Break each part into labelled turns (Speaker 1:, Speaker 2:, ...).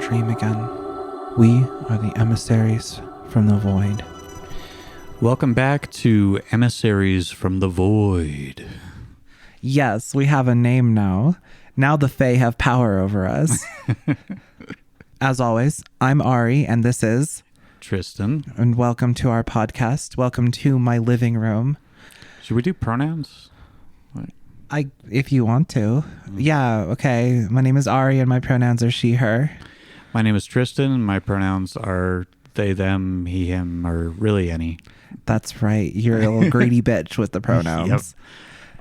Speaker 1: dream again. We are the emissaries from the void.
Speaker 2: Welcome back to Emissaries from the Void.
Speaker 1: Yes, we have a name now. Now the Fae have power over us. As always, I'm Ari, and this is...
Speaker 2: Tristan.
Speaker 1: And welcome to our podcast. Welcome to my living room.
Speaker 2: Should we do pronouns?
Speaker 1: If you want to. Yeah, okay. My name is Ari, and my pronouns are she, her.
Speaker 2: My name is Tristan, and my pronouns are they, them, he, him, or really any.
Speaker 1: That's right. You're a little greedy bitch with the pronouns.
Speaker 2: Yep.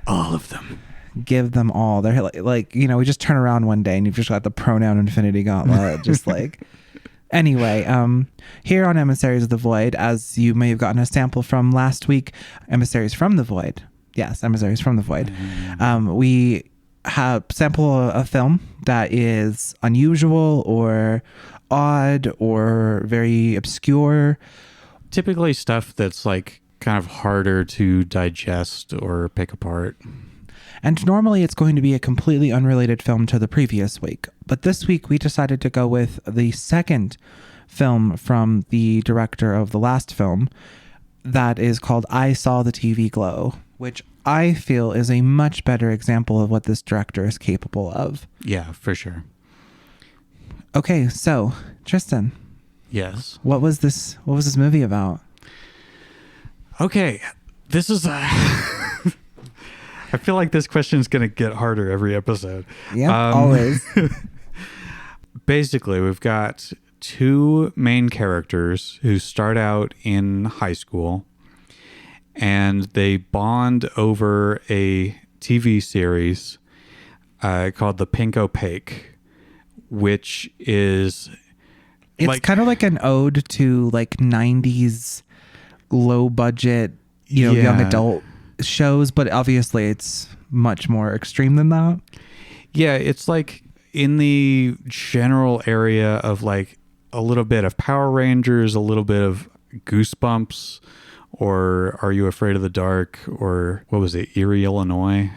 Speaker 2: All of them.
Speaker 1: Give them all. They're like, you know, we just turn around one day and you've just got the pronoun infinity gauntlet. Just like... Anyway, here on Emissaries of the Void, as you may have gotten a sample from last week, Emissaries from the Void. Yes, Emissaries from the Void. We have sample a film that is unusual or odd or very obscure.
Speaker 2: Typically stuff that's like kind of harder to digest or pick apart.
Speaker 1: And normally it's going to be a completely unrelated film to the previous week. But this week we decided to go with the second film from the director of the last film that is called I Saw the TV Glow, which I feel is a much better example of what this director is capable of.
Speaker 2: Yeah, for sure.
Speaker 1: Okay, so Tristan.
Speaker 2: Yes.
Speaker 1: What was this movie about?
Speaker 2: Okay, this is I feel like this question is going to get harder every episode.
Speaker 1: Yeah, always.
Speaker 2: Basically, we've got two main characters who start out in high school and they bond over a TV series called The Pink Opaque, which is...
Speaker 1: It's kind of like an ode to like 90s low budget, young adult shows, but obviously it's much more extreme than that.
Speaker 2: Yeah, it's like in the general area of like a little bit of Power Rangers, a little bit of Goosebumps, or Are You Afraid of the Dark, or what was it, Erie, Illinois?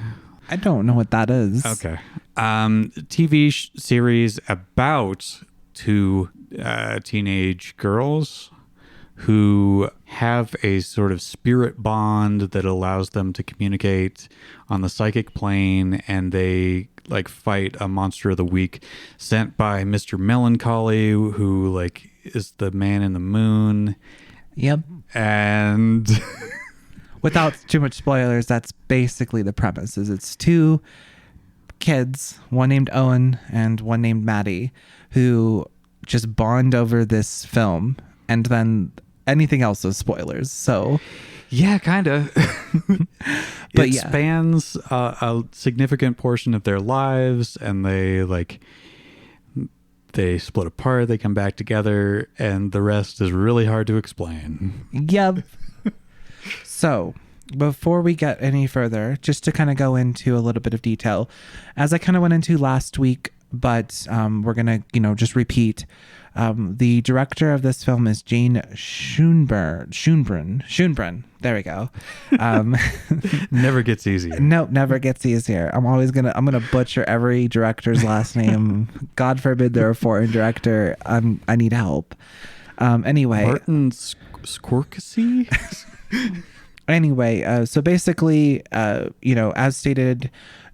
Speaker 1: I don't know what that is.
Speaker 2: Okay. TV series about two teenage girls who have a sort of spirit bond that allows them to communicate on the psychic plane, and they like fight a monster of the week sent by Mr. Melancholy, who like is the man in the moon.
Speaker 1: Yep.
Speaker 2: And
Speaker 1: without too much spoilers, that's basically the premise. Is it's two kids, one named Owen and one named Maddie, who just bond over this film, and then anything else is spoilers. So
Speaker 2: yeah, kind of.
Speaker 1: But
Speaker 2: it spans a significant portion of their lives, and they split apart, they come back together, and the rest is really hard to explain.
Speaker 1: Yep. So before we get any further, just to kind of go into a little bit of detail, as I kind of went into last week, but we're going to, just repeat. The director of this film is Jane Schoenbrunn. There we go.
Speaker 2: Never gets easier.
Speaker 1: Nope, never gets easier. I'm gonna butcher every director's last name. God forbid they're a foreign director. I need help. Anyway,
Speaker 2: Martin Scorsese.
Speaker 1: Anyway, so basically, as stated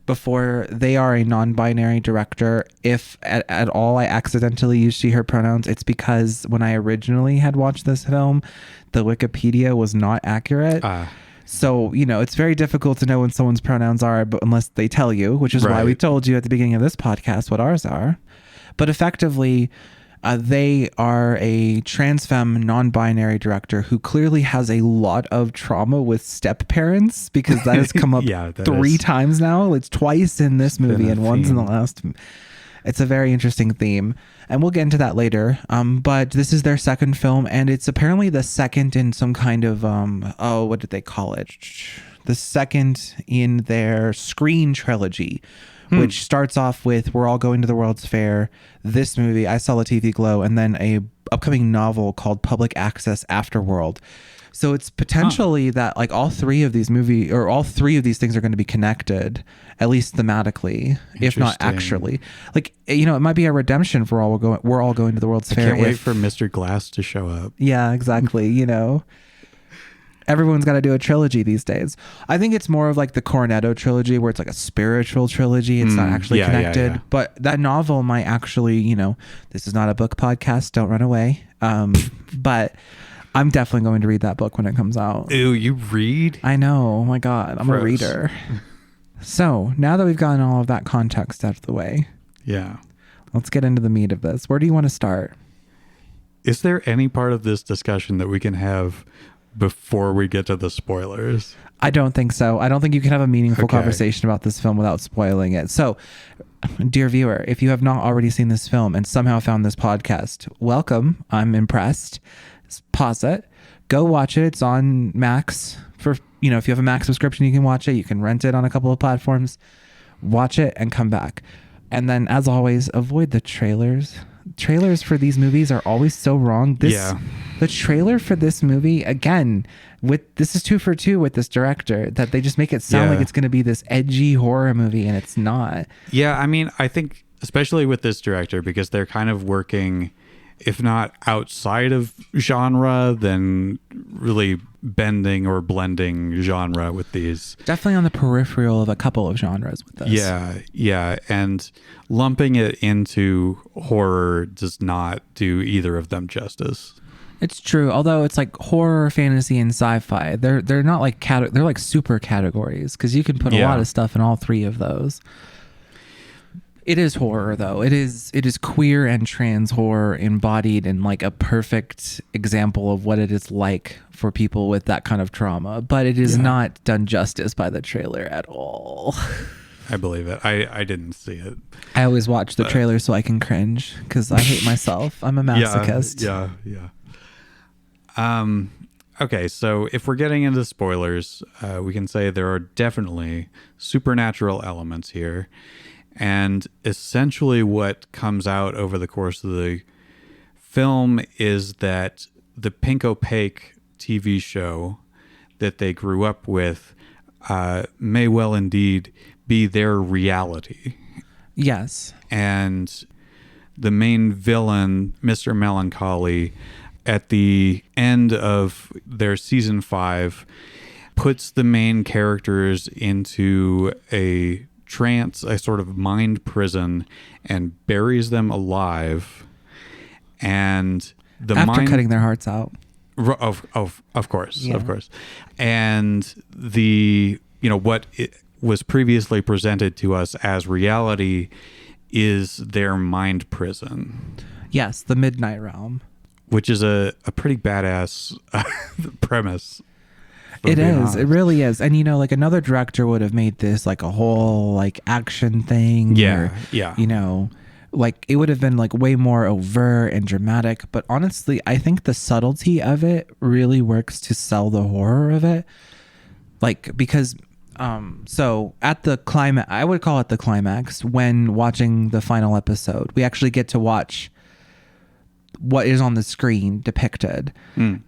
Speaker 1: before, they are a non-binary director. If at all I accidentally used she, her pronouns, it's because when I originally had watched this film, the Wikipedia was not accurate. So, it's very difficult to know when someone's pronouns are, but unless they tell you, which is why we told you at the beginning of this podcast what ours are. But effectively, they are a trans femme non-binary director who clearly has a lot of trauma with step parents, because that has come up three times now. It's twice in this movie and once in the last. It's a very interesting theme, and we'll get into that later. But this is their second film, and it's apparently the second in some kind of what did they call it? The second in their screen trilogy, which starts off with We're All Going to the World's Fair, this movie, I Saw the TV Glow, and then a upcoming novel called Public Access Afterworld. So it's potentially that like all three of these things are going to be connected, at least thematically, if not
Speaker 2: Interesting.
Speaker 1: actually. Like, you know, it might be a redemption for all we're all going to the World's Fair.
Speaker 2: Can't wait for Mr. Glass to show up.
Speaker 1: Yeah, exactly. You know, everyone's got to do a trilogy these days. I think it's more of like the Cornetto trilogy, where it's like a spiritual trilogy. It's not actually connected.
Speaker 2: Yeah.
Speaker 1: But that novel might actually, you know, this is not a book podcast. Don't run away. But I'm definitely going to read that book when it comes out.
Speaker 2: Ew, you read?
Speaker 1: I know. Oh my God. I'm a reader. So now that we've gotten all of that context out of the way,
Speaker 2: Yeah.
Speaker 1: let's get into the meat of this. Where do you want to start?
Speaker 2: Is there any part of this discussion that we can have before we get to the spoilers?
Speaker 1: I don't think so. I don't think you can have a meaningful conversation about this film without spoiling it. So, dear viewer, if you have not already seen this film and somehow found this podcast, welcome. I'm impressed. Pause it. Go watch it. It's on Max. For, you know, if you have a Max subscription, you can watch it. You can rent it on a couple of platforms. Watch it and come back. And then, as always, avoid the trailers. Trailers for these movies are always so wrong. The trailer for this movie, again, this is 2 for 2 with this director, that they just make it sound like it's going to be this edgy horror movie, and it's not.
Speaker 2: Yeah, I mean, I think especially with this director, because they're kind of working, if not outside of genre, then really bending or blending genre with these.
Speaker 1: Definitely on the peripheral of a couple of genres with this.
Speaker 2: Yeah. And lumping it into horror does not do either of them justice.
Speaker 1: It's true, although it's like horror, fantasy, and sci-fi. They're not like they're like super categories, because you can put a lot of stuff in all three of those. It is horror, though. It is queer and trans horror embodied in like a perfect example of what it is like for people with that kind of trauma. But it is not done justice by the trailer at all.
Speaker 2: I believe it. I didn't see it.
Speaker 1: I always watch the trailer so I can cringe, because I hate myself. I'm a masochist.
Speaker 2: Yeah. Okay, so if we're getting into spoilers, we can say there are definitely supernatural elements here. And essentially what comes out over the course of the film is that the Pink Opaque TV show that they grew up with may well indeed be their reality.
Speaker 1: Yes.
Speaker 2: And the main villain, Mr. Melancholy, at the end of their season 5, puts the main characters into a trance, a sort of mind prison, and buries them alive. And
Speaker 1: after cutting their hearts out.
Speaker 2: Of course. And what it was previously presented to us as reality is their mind prison.
Speaker 1: Yes, the Midnight Realm.
Speaker 2: Which is a pretty badass premise.
Speaker 1: It is. It really is. And, you know, like another director would have made this like a whole like action thing.
Speaker 2: Yeah.
Speaker 1: You know, like it would have been like way more overt and dramatic. But honestly, I think the subtlety of it really works to sell the horror of it. Like, because so at the climax, I would call it the climax, when watching the final episode, we actually get to watch what is on the screen depicted.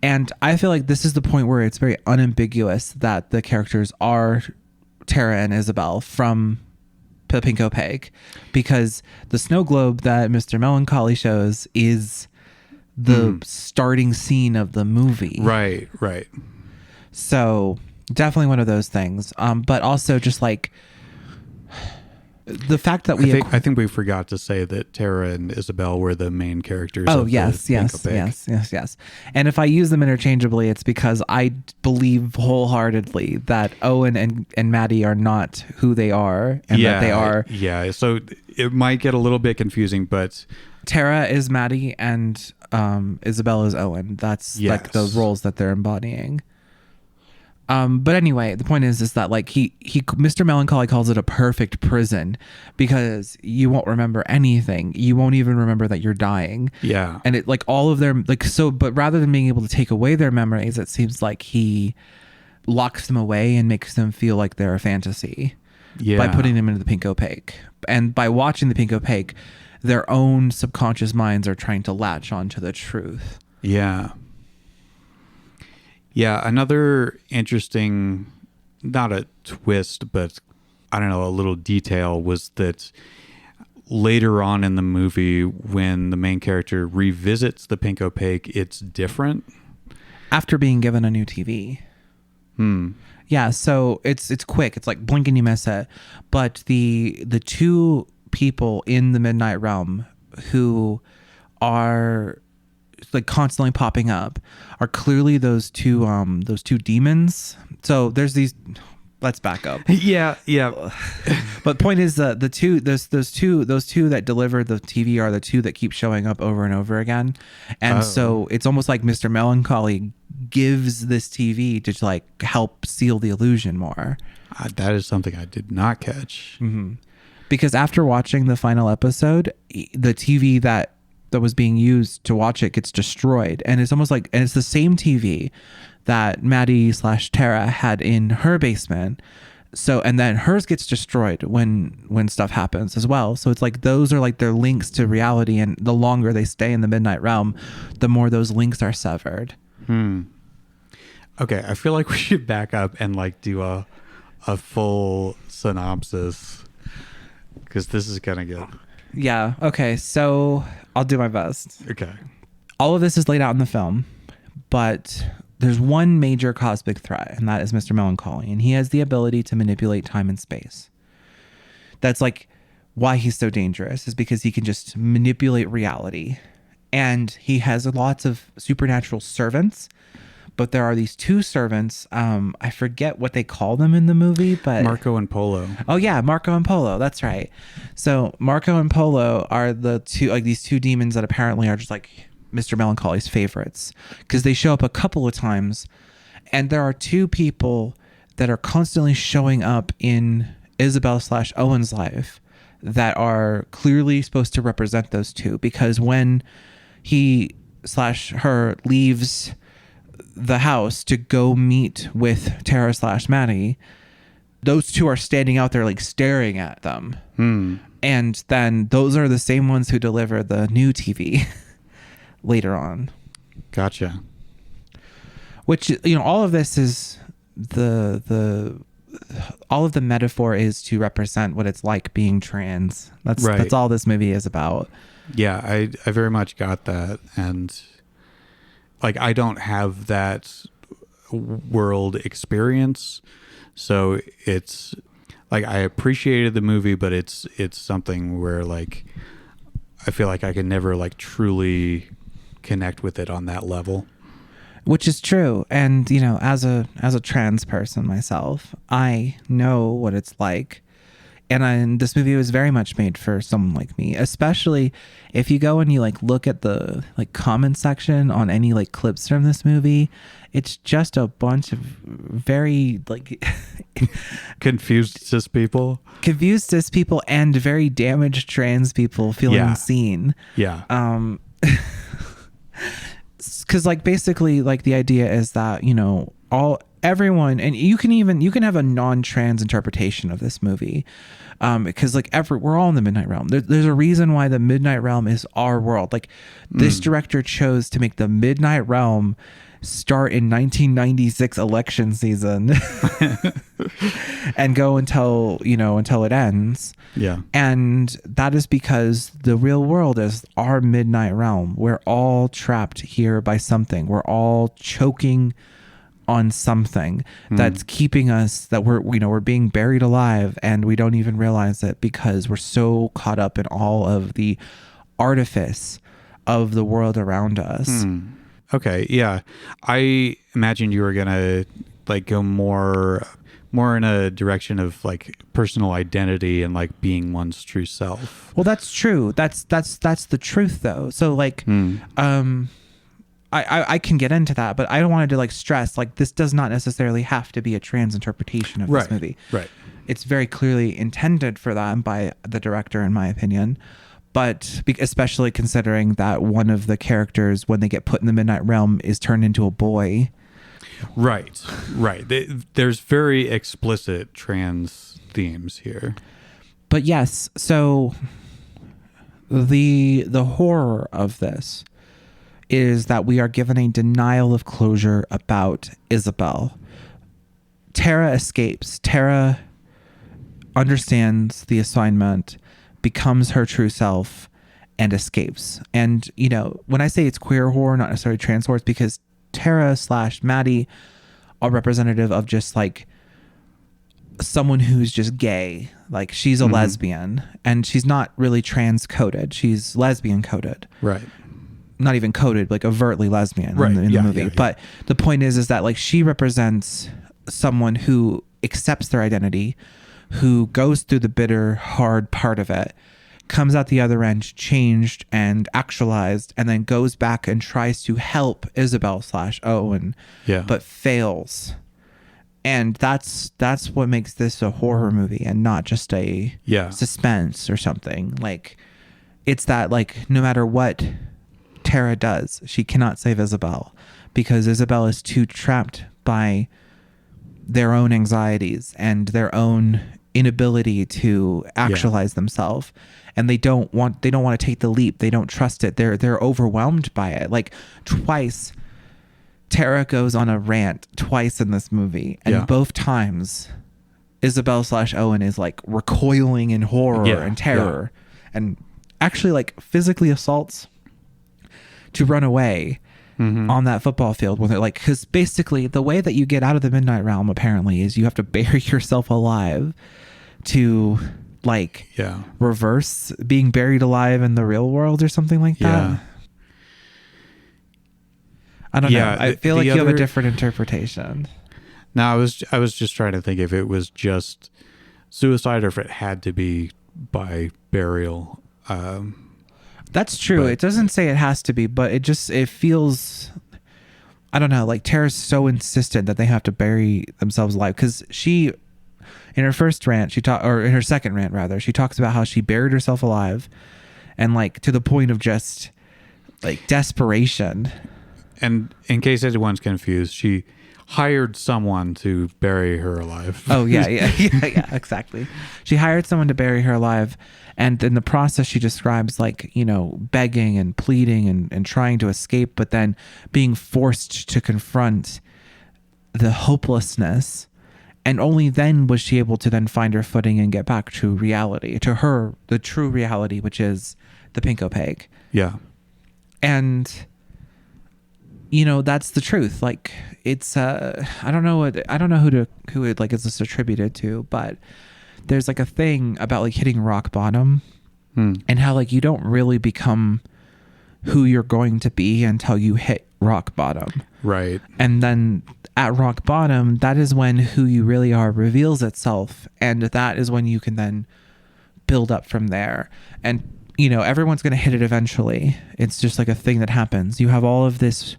Speaker 1: And I feel like this is the point where it's very unambiguous that the characters are Tara and Isabel from Pink Opaque, because the snow globe that Mr. Melancholy shows is the starting scene of the movie.
Speaker 2: Right.
Speaker 1: So definitely one of those things. But also just like the fact that
Speaker 2: I think we forgot to say that Tara and Isabel were the main characters.
Speaker 1: Oh, yes. And if I use them interchangeably, it's because I believe wholeheartedly that Owen and Maddie are not who they are, and that they are.
Speaker 2: Yeah. So it might get a little bit confusing, but
Speaker 1: Tara is Maddie and Isabel is Owen. That's like the roles that they're embodying. But anyway, the point is that like he Mr. Melancholy calls it a perfect prison, because you won't remember anything. You won't even remember that you're dying.
Speaker 2: Yeah.
Speaker 1: And it like all of their like, so, but rather than being able to take away their memories, it seems like he locks them away and makes them feel like they're a fantasy by putting them into the Pink Opaque. And by watching the Pink Opaque, their own subconscious minds are trying to latch onto the truth.
Speaker 2: Yeah. Yeah, another interesting, not a twist, but I don't know, a little detail was that later on in the movie, when the main character revisits the pink opaque, it's different.
Speaker 1: After being given a new TV. Yeah, so it's quick. It's like blink and you miss it. But the two people in the Midnight Realm who are like constantly popping up are clearly those two demons. So there's these. Let's back up.
Speaker 2: Yeah.
Speaker 1: But point is the two those two that deliver the TV are the two that keep showing up over and over again, and so it's almost like Mr. Melancholy gives this TV to like help seal the illusion more.
Speaker 2: That is something I did not catch.
Speaker 1: Mm-hmm. Because after watching the final episode, the TV that was being used to watch it gets destroyed, and it's almost like, and it's the same TV that Maddie/Tara had in her basement. So, and then hers gets destroyed when stuff happens as well. So it's like those are like their links to reality, and the longer they stay in the Midnight Realm, the more those links are severed.
Speaker 2: Okay, I feel like we should back up and like do a full synopsis, because this is kind of good.
Speaker 1: Yeah. Okay. So I'll do my best.
Speaker 2: Okay.
Speaker 1: All of this is laid out in the film, but there's one major cosmic threat, and that is Mr. Melancholy, and he has the ability to manipulate time and space. That's like why he's so dangerous, is because he can just manipulate reality. And he has lots of supernatural servants, but there are these two servants. I forget what they call them in the movie, but
Speaker 2: Marco and Polo.
Speaker 1: Oh yeah, Marco and Polo. That's right. So Marco and Polo are the two, like these two demons that apparently are just like Mr. Melancholy's favorites, because they show up a couple of times, and there are two people that are constantly showing up in Isabel/Owen's life that are clearly supposed to represent those two, because when he/her leaves the house to go meet with Tara/Maddie, those two are standing out there like staring at them. And then those are the same ones who deliver the new TV later on.
Speaker 2: Gotcha.
Speaker 1: Which, you know, all of this is all of the metaphor is to represent what it's like being trans. That's all this movie is about.
Speaker 2: Yeah, I very much got that. And like, I don't have that world experience, so it's like, I appreciated the movie, but it's something where like I feel like I can never like truly connect with it on that level.
Speaker 1: Which is true. And, you know, as a trans person myself, I know what it's like. And this movie was very much made for someone like me, especially if you go and you like look at the like comment section on any like clips from this movie. It's just a bunch of very like
Speaker 2: confused cis people
Speaker 1: and very damaged trans people feeling seen.
Speaker 2: Yeah.
Speaker 1: Because like basically like the idea is that, you know, everyone, and you can have a non-trans interpretation of this movie, because like we're all in the Midnight Realm. There's a reason why the Midnight Realm is our world. Like this director chose to make the Midnight Realm start in 1996 election season and go until it ends.
Speaker 2: Yeah.
Speaker 1: And that is because the real world is our Midnight Realm. We're all trapped here by something. We're all choking on something that's keeping us, that we're being buried alive, and we don't even realize it because we're so caught up in all of the artifice of the world around us.
Speaker 2: Okay, yeah. I imagined you were gonna like go more in a direction of like personal identity and like being one's true self.
Speaker 1: Well, that's true. That's the truth though. So like I can get into that, but I don't want to like stress like this does not necessarily have to be a trans interpretation of this movie.
Speaker 2: Right.
Speaker 1: It's very clearly intended for that by the director, in my opinion. But especially considering that one of the characters, when they get put in the Midnight Realm, is turned into a boy.
Speaker 2: Right. There's very explicit trans themes here.
Speaker 1: But yes, so the horror of this is that we are given a denial of closure about Isabel. Tara escapes. Tara understands the assignment, becomes her true self, and escapes. And, you know, when I say it's queer horror, not necessarily trans horror, it's because Tara / Maddie are representative of just like someone who's just gay. Like she's a lesbian, and she's not really trans coded. She's lesbian coded.
Speaker 2: Right.
Speaker 1: Not even coded, like overtly lesbian
Speaker 2: right.
Speaker 1: in the movie.
Speaker 2: Yeah.
Speaker 1: But the point is that like she represents someone who accepts their identity, who goes through the bitter, hard part of it, comes out the other end changed and actualized, and then goes back and tries to help Isabel / Owen, but fails. And that's what makes this a horror movie and not just a suspense or something. Like, it's that, like, no matter what Tara does, she cannot save Isabel because Isabel is too trapped by their own anxieties and their own inability to actualize themselves, and they don't want to take the leap. They don't trust it. They're overwhelmed by it. Like twice Tara goes on a rant twice in this movie, and both times Isabel / Owen is like recoiling in horror and terror and actually like physically assaults to run away on that football field when they're like, because basically the way that you get out of the Midnight Realm apparently is you have to bury yourself alive to like reverse being buried alive in the real world or something like that. I don't know. I feel like you have a different interpretation.
Speaker 2: No, I was just trying to think if it was just suicide or if it had to be by burial.
Speaker 1: That's true. It doesn't say it has to be, but it feels, I don't know, like Tara's so insistent that they have to bury themselves alive, because she, in her first rant, in her second rant rather, she talks about how she buried herself alive, and like to the point of just like desperation.
Speaker 2: And in case anyone's confused, she hired someone to bury her alive.
Speaker 1: Oh yeah, exactly. She hired someone to bury her alive, and in the process she describes like, you know, begging and pleading and trying to escape, but then being forced to confront the hopelessness, and only then was she able to then find her footing and get back to reality, to her, the true reality, which is the Pinko Peg.
Speaker 2: Yeah.
Speaker 1: And you know, that's the truth. Like, it's I don't know who it like is this attributed to, but there's like a thing about like hitting rock bottom and how like you don't really become who you're going to be until you hit rock bottom.
Speaker 2: Right.
Speaker 1: And then at rock bottom, that is when who you really are reveals itself, and that is when you can then build up from there. And you know, everyone's going to hit it eventually. It's just like a thing that happens. You have all of this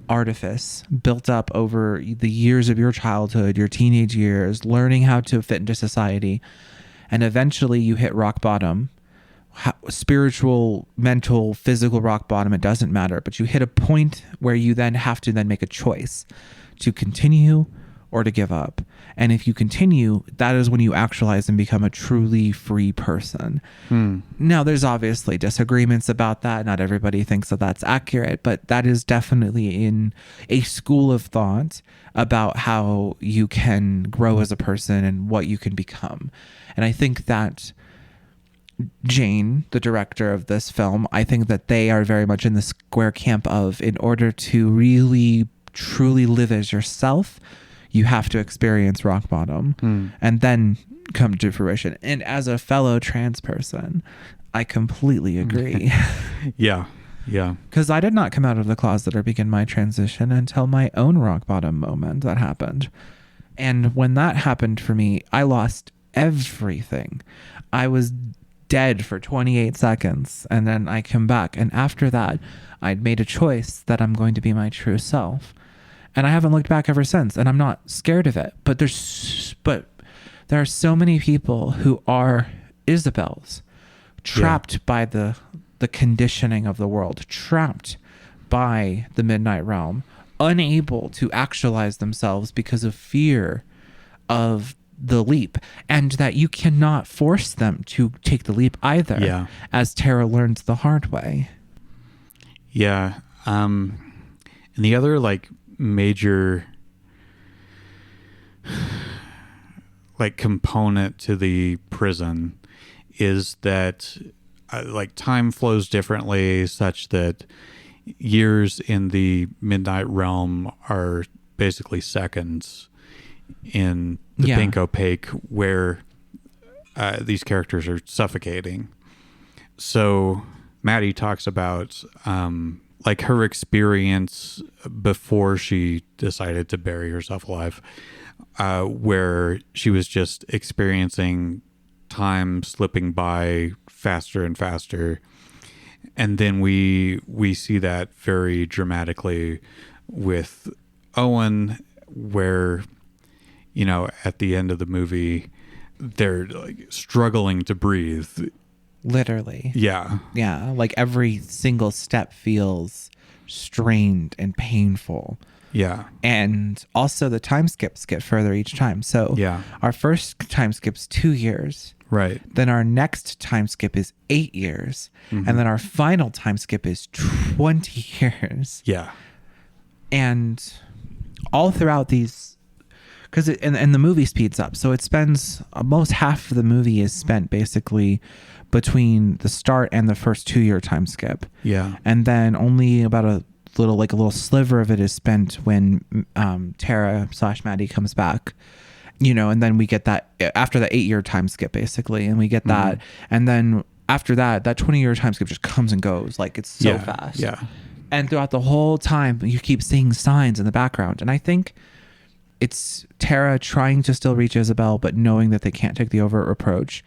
Speaker 1: artifice built up over the years of your childhood, your teenage years, learning how to fit into society, and eventually you hit rock bottom. Spiritual, mental, physical rock bottom, it doesn't matter, but you hit a point where you then have to then make a choice to continue or to give up. And if you continue, that is when you actualize and become a truly free person. Now, there's obviously disagreements about that. Not everybody thinks that that's accurate, but that is definitely in a school of thought about how you can grow as a person and what you can become. And I think that Jane, the director of this film, I think that they are very much in the square camp of, in order to really truly live as yourself, you have to experience rock bottom and then come to fruition. And as a fellow trans person, I completely agree.
Speaker 2: Yeah.
Speaker 1: Because I did not come out of the closet or begin my transition until my own rock bottom moment that happened. And when that happened for me, I lost everything. I was dead for 28 seconds, and then I come back. And after that, I'd made a choice that I'm going to be my true self. And I haven't looked back ever since, and I'm not scared of it. But there are so many people who are Isabels, trapped by the conditioning of the world, trapped by the Midnight Realm, unable to actualize themselves because of fear of the leap, and that you cannot force them to take the leap either, as Tara learns the hard way.
Speaker 2: Yeah. And the other like major like component to the prison is that like time flows differently, such that years in the midnight realm are basically seconds in the pink opaque, where these characters are suffocating. So Maddie talks about like her experience before she decided to bury herself alive, where she was just experiencing time slipping by faster and faster. And then we see that very dramatically with Owen, where, you know, at the end of the movie, they're like struggling to breathe.
Speaker 1: Literally.
Speaker 2: Yeah.
Speaker 1: Yeah. Like every single step feels strained and painful.
Speaker 2: Yeah.
Speaker 1: And also the time skips get further each time. So
Speaker 2: Yeah.
Speaker 1: our first time skip's 2 years.
Speaker 2: Right.
Speaker 1: Then our next time skip is 8 years.
Speaker 2: Mm-hmm.
Speaker 1: And then our final time skip is 20 years.
Speaker 2: Yeah.
Speaker 1: And all throughout these, because and the movie speeds up. So it spends almost half of the movie is spent basically between the start and the first 2 year time skip.
Speaker 2: Yeah.
Speaker 1: And then only about a little sliver of it is spent when Tara / Maddie comes back. You know, and then we get that after the 8 year time skip, basically, and we get that, and then after that 20 year time skip just comes and goes, like it's so fast.
Speaker 2: Yeah.
Speaker 1: And throughout the whole time, you keep seeing signs in the background, and I think it's Tara trying to still reach Isabel, but knowing that they can't take the overt approach.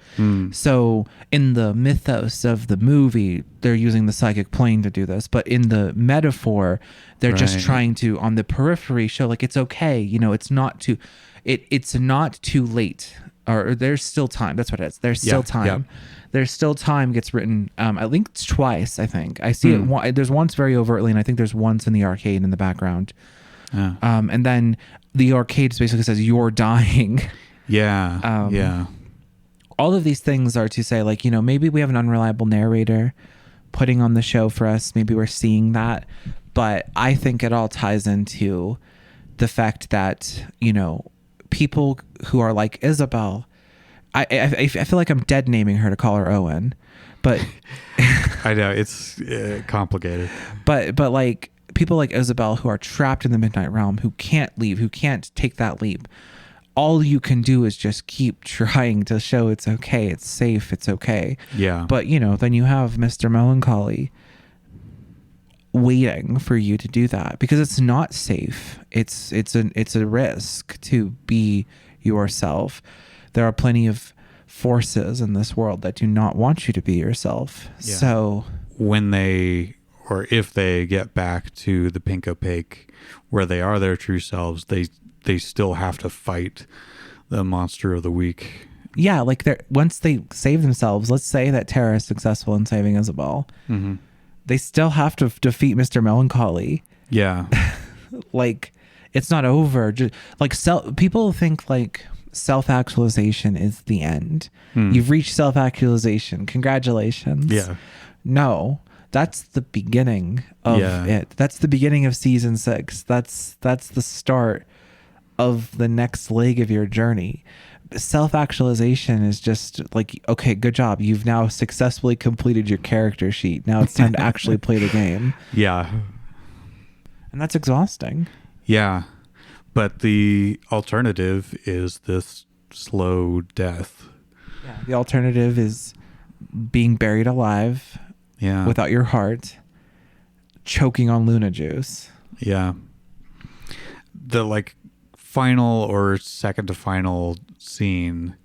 Speaker 1: So in the mythos of the movie, they're using the psychic plane to do this, but in the metaphor, they're just trying to, on the periphery, show like it's okay. You know, it's not too. It's not too late, or there's still time. That's what it is. There's still time.
Speaker 2: Yeah.
Speaker 1: There's still time gets written. I think it's twice. I think I see it. There's once very overtly, and I think there's once in the arcade in the background. And then the arcade basically says you're dying.
Speaker 2: Yeah. Yeah.
Speaker 1: All of these things are to say, like, you know, maybe we have an unreliable narrator putting on the show for us. Maybe we're seeing that, but I think it all ties into the fact that, you know, people who are like Isabel, I feel like I'm dead naming her to call her Owen, but
Speaker 2: I know it's complicated,
Speaker 1: but like people like Isabel who are trapped in the Midnight Realm, who can't leave, who can't take that leap. All you can do is just keep trying to show it's okay, it's safe, it's okay.
Speaker 2: Yeah.
Speaker 1: But, you know, then you have Mr. Melancholy waiting for you to do that, because it's not safe. It's a risk to be yourself. There are plenty of forces in this world that do not want you to be yourself.
Speaker 2: Yeah.
Speaker 1: So
Speaker 2: when they, or if they get back to the pink opaque where they are their true selves, they still have to fight the monster of the week.
Speaker 1: Yeah, like once they save themselves, let's say that Tara is successful in saving Isabel, they still have to defeat Mr. Melancholy.
Speaker 2: Yeah.
Speaker 1: Like, it's not over. Just, like, people think like self-actualization is the end. You've reached self-actualization. Congratulations.
Speaker 2: Yeah.
Speaker 1: No, that's the beginning of it. That's the beginning of season 6. That's the start of the next leg of your journey. Self-actualization is just like, okay, good job. You've now successfully completed your character sheet. Now it's time to actually play the game.
Speaker 2: Yeah.
Speaker 1: And that's exhausting.
Speaker 2: Yeah. But the alternative is this slow death.
Speaker 1: Yeah. The alternative is being buried alive without your heart, choking on Luna juice.
Speaker 2: Yeah. The like final or second to final scene,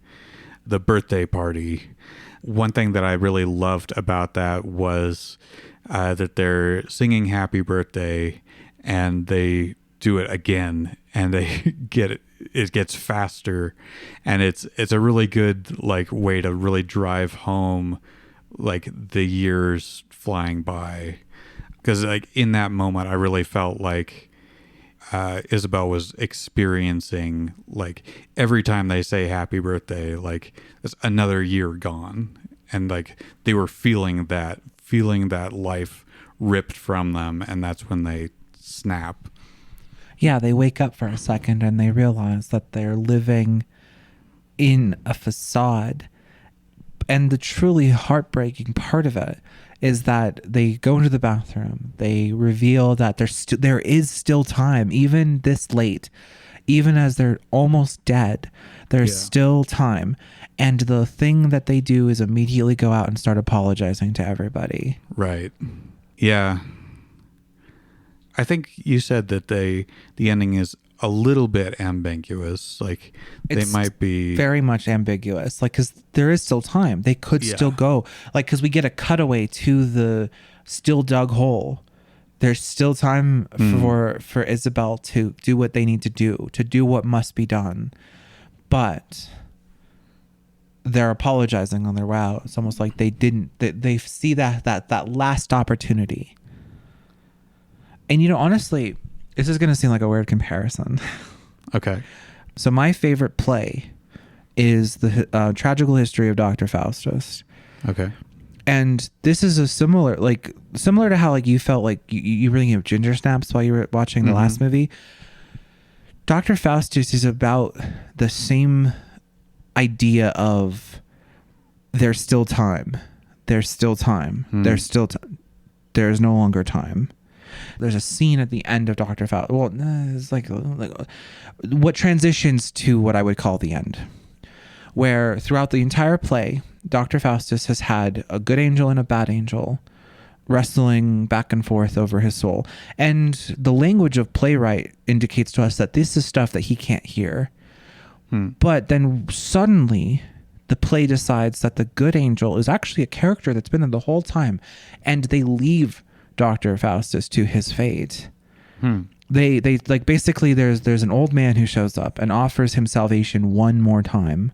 Speaker 2: the birthday party. One thing that I really loved about that was that they're singing happy birthday and they do it again and they it gets faster, and it's a really good like way to really drive home like the years flying by, because like in that moment I really felt like Isabel was experiencing, like, every time they say happy birthday, like it's another year gone, and like they were feeling that life ripped from them, and that's when they snap.
Speaker 1: Yeah, they wake up for a second and they realize that they're living in a facade. And the truly heartbreaking part of it is that they go into the bathroom. They reveal that there is still time, even this late, even as they're almost dead. There's still time. And the thing that they do is immediately go out and start apologizing to everybody.
Speaker 2: Right. Yeah. I think you said that the ending is a little bit ambiguous. Like
Speaker 1: It's
Speaker 2: they might be
Speaker 1: very much ambiguous, like, because there is still time. They could still go, like, because we get a cutaway to the still dug hole. There's still time for Isabel to do what they need to do what must be done, but they're apologizing on their way out. It's almost like they see that last opportunity. And honestly, this is going to seem like a weird comparison.
Speaker 2: Okay. So
Speaker 1: my favorite play is the Tragical History of Dr. Faustus.
Speaker 2: Okay.
Speaker 1: And this is a similar to how like you felt like you really have ginger snaps while you were watching the last movie. Dr. Faustus is about the same idea of there's still time. There's still time. There's still time. There is no longer time. There's a scene at the end of Dr. Faustus. Well, it's like what transitions to what I would call the end, where throughout the entire play, Dr. Faustus has had a good angel and a bad angel wrestling back and forth over his soul. And the language of playwright indicates to us that this is stuff that he can't hear. But then suddenly the play decides that the good angel is actually a character that's been there the whole time, and they leave Dr. Faustus to his fate. They like basically there's an old man who shows up and offers him salvation one more time.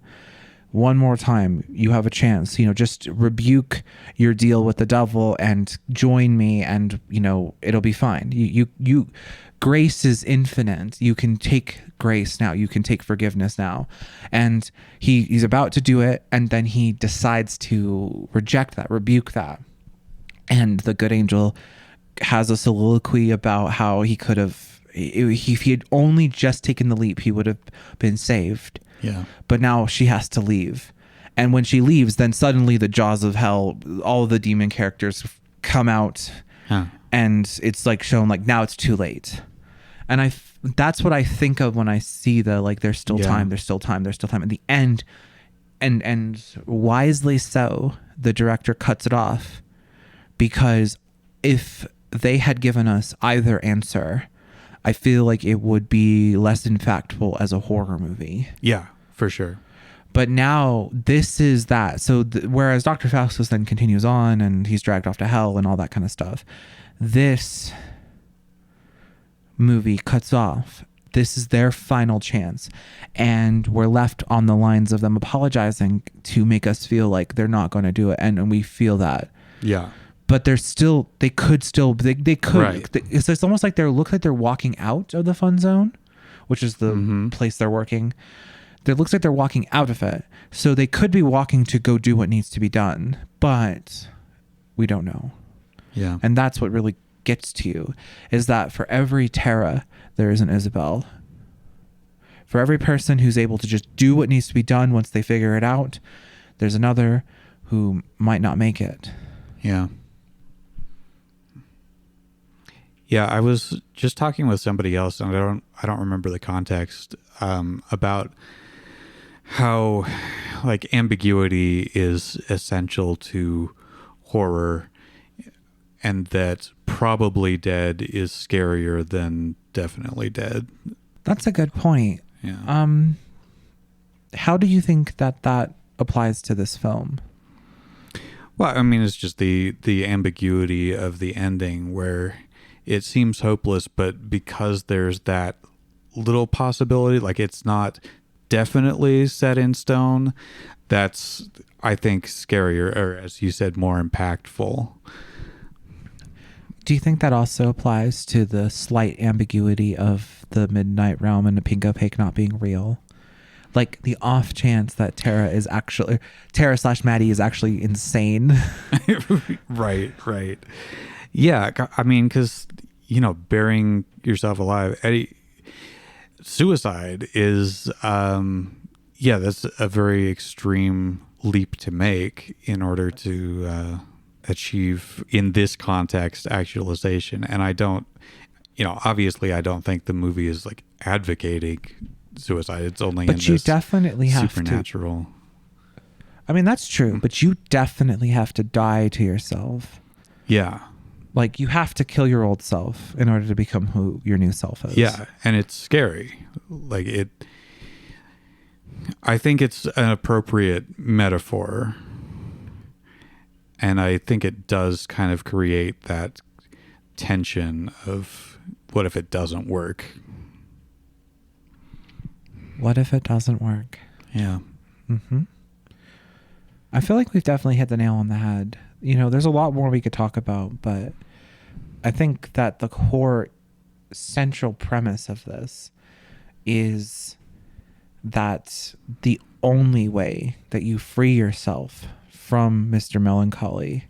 Speaker 1: One more time, you have a chance. Just rebuke your deal with the devil and join me, and it'll be fine. You grace is infinite. You can take grace now. You can take forgiveness now. And he's about to do it, and then he decides to reject that, rebuke that. And the good angel has a soliloquy about how he could have, if he had only just taken the leap, he would have been saved.
Speaker 2: Yeah.
Speaker 1: But now she has to leave. And when she leaves, then suddenly the jaws of hell, all of the demon characters come out. And it's like shown like now it's too late. And that's what I think of when I see there's still time, there's still time, there's still time. At the end, and wisely so, the director cuts it off, because if they had given us either answer, I feel like it would be less impactful as a horror movie.
Speaker 2: Yeah, for sure.
Speaker 1: But now this is that. So whereas Dr. Faustus then continues on and he's dragged off to hell and all that kind of stuff, this movie cuts off. This is their final chance. And we're left on the lines of them apologizing to make us feel like they're not going to do it. And we feel that.
Speaker 2: Yeah.
Speaker 1: But they could.
Speaker 2: Right.
Speaker 1: It's almost like looks like they're walking out of the fun zone, which is the place they're working. It looks like they're walking out of it. So they could be walking to go do what needs to be done, but we don't know.
Speaker 2: Yeah.
Speaker 1: And that's what really gets to you, is that for every Tara, there is an Isabel. For every person who's able to just do what needs to be done once they figure it out, there's another who might not make it.
Speaker 2: Yeah. Yeah, I was just talking with somebody else, and I don't remember the context, about how like ambiguity is essential to horror, and that probably dead is scarier than definitely dead.
Speaker 1: That's a good point.
Speaker 2: Yeah.
Speaker 1: How do you think that applies to this film?
Speaker 2: Well, I mean, it's just the ambiguity of the ending where it seems hopeless, but because there's that little possibility, like it's not definitely set in stone, that's, I think, scarier, or as you said, more impactful.
Speaker 1: Do you think that also applies to the slight ambiguity of the Midnight Realm and the Pink Opaque not being real? Like the off chance that Tara/Maddie is actually insane.
Speaker 2: Right. Yeah, I mean, because burying yourself alive, suicide is, yeah, that's a very extreme leap to make in order to achieve, in this context, actualization. And I don't, obviously, I don't think the movie is like advocating suicide. It's only
Speaker 1: But
Speaker 2: in
Speaker 1: you
Speaker 2: this
Speaker 1: definitely have to.
Speaker 2: supernatural.
Speaker 1: I mean, that's true, but you definitely have to die to yourself.
Speaker 2: Yeah.
Speaker 1: Like, you have to kill your old self in order to become who your new self is.
Speaker 2: Yeah, and it's scary. I think it's an appropriate metaphor. And I think it does kind of create that tension of what if it doesn't work?
Speaker 1: What if it doesn't work?
Speaker 2: Yeah.
Speaker 1: Mm-hmm. I feel like we've definitely hit the nail on the head. There's a lot more we could talk about, but I think that the core central premise of this is that the only way that you free yourself from Mr. Melancholy,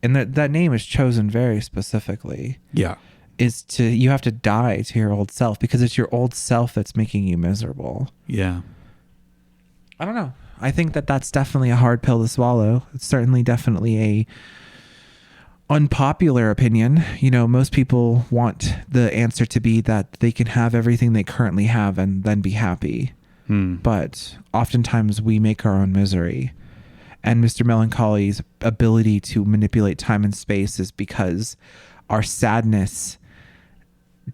Speaker 1: and that name is chosen very specifically,
Speaker 2: Yeah.
Speaker 1: is you have to die to your old self, because it's your old self that's making you miserable.
Speaker 2: Yeah.
Speaker 1: I don't know. I think that that's definitely a hard pill to swallow. It's certainly definitely a unpopular opinion. Most people want the answer to be that they can have everything they currently have and then be happy. But oftentimes we make our own misery. And Mr. Melancholy's ability to manipulate time and space is because our sadness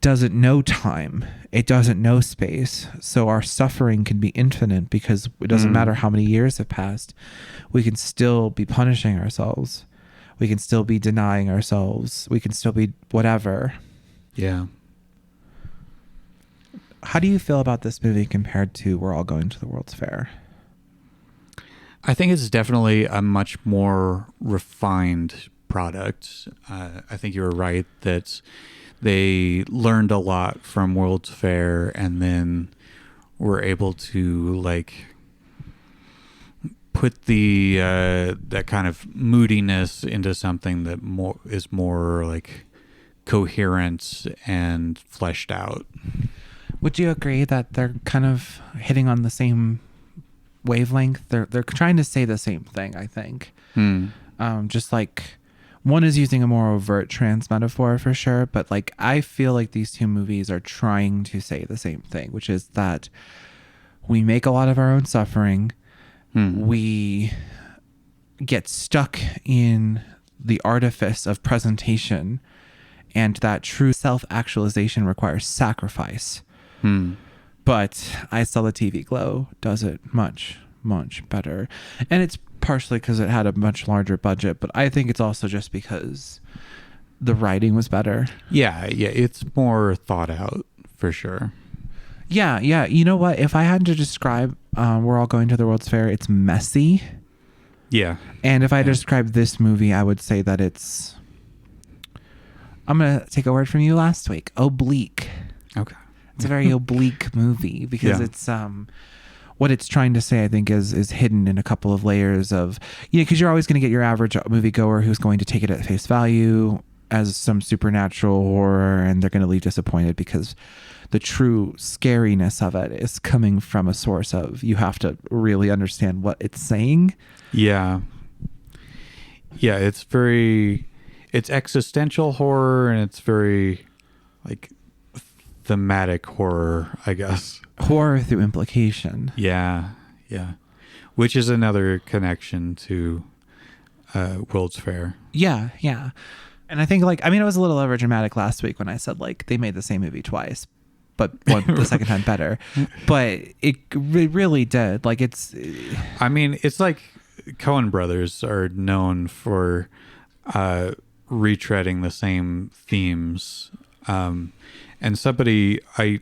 Speaker 1: doesn't know time. It doesn't know space. So our suffering can be infinite, because it doesn't matter how many years have passed. We can still be punishing ourselves. We can still be denying ourselves. We can still be whatever.
Speaker 2: Yeah.
Speaker 1: How do you feel about this movie compared to We're All Going to the World's Fair?
Speaker 2: I think it's definitely a much more refined product. I think you're right that they learned a lot from World's Fair, and then were able to put the that kind of moodiness into something that is more like coherent and fleshed out.
Speaker 1: Would you agree that they're kind of hitting on the same wavelength? They're trying to say the same thing, I think. Just like one is using a more overt trans metaphor for sure, but I feel like these two movies are trying to say the same thing, which is that we make a lot of our own suffering. We get stuck in the artifice of presentation, and that true self-actualization requires sacrifice. But I Saw the TV Glow does it much, much better. And it's partially because it had a much larger budget, but I think it's also just because the writing was better.
Speaker 2: Yeah, it's more thought out for sure.
Speaker 1: Yeah. You know what? If I had to describe We're All Going to the World's Fair, it's messy.
Speaker 2: Yeah.
Speaker 1: And if I describe this movie, I would say that it's... I'm going to take a word from you last week. Oblique.
Speaker 2: Okay.
Speaker 1: It's a very oblique movie, because it's... what it's trying to say, I think, is hidden in a couple of layers of... because you're always going to get your average moviegoer who's going to take it at face value as some supernatural horror, and they're going to leave disappointed because the true scariness of it is coming from a source of, you have to really understand what it's saying.
Speaker 2: Yeah. It's existential horror, and it's very thematic horror, I guess.
Speaker 1: Horror through implication.
Speaker 2: Yeah. Which is another connection to World's Fair.
Speaker 1: Yeah. And I think it was a little over dramatic last week when I said they made the same movie twice, but the second time better. But it really did. It's...
Speaker 2: I mean, it's like Coen brothers are known for retreading the same themes. And somebody, I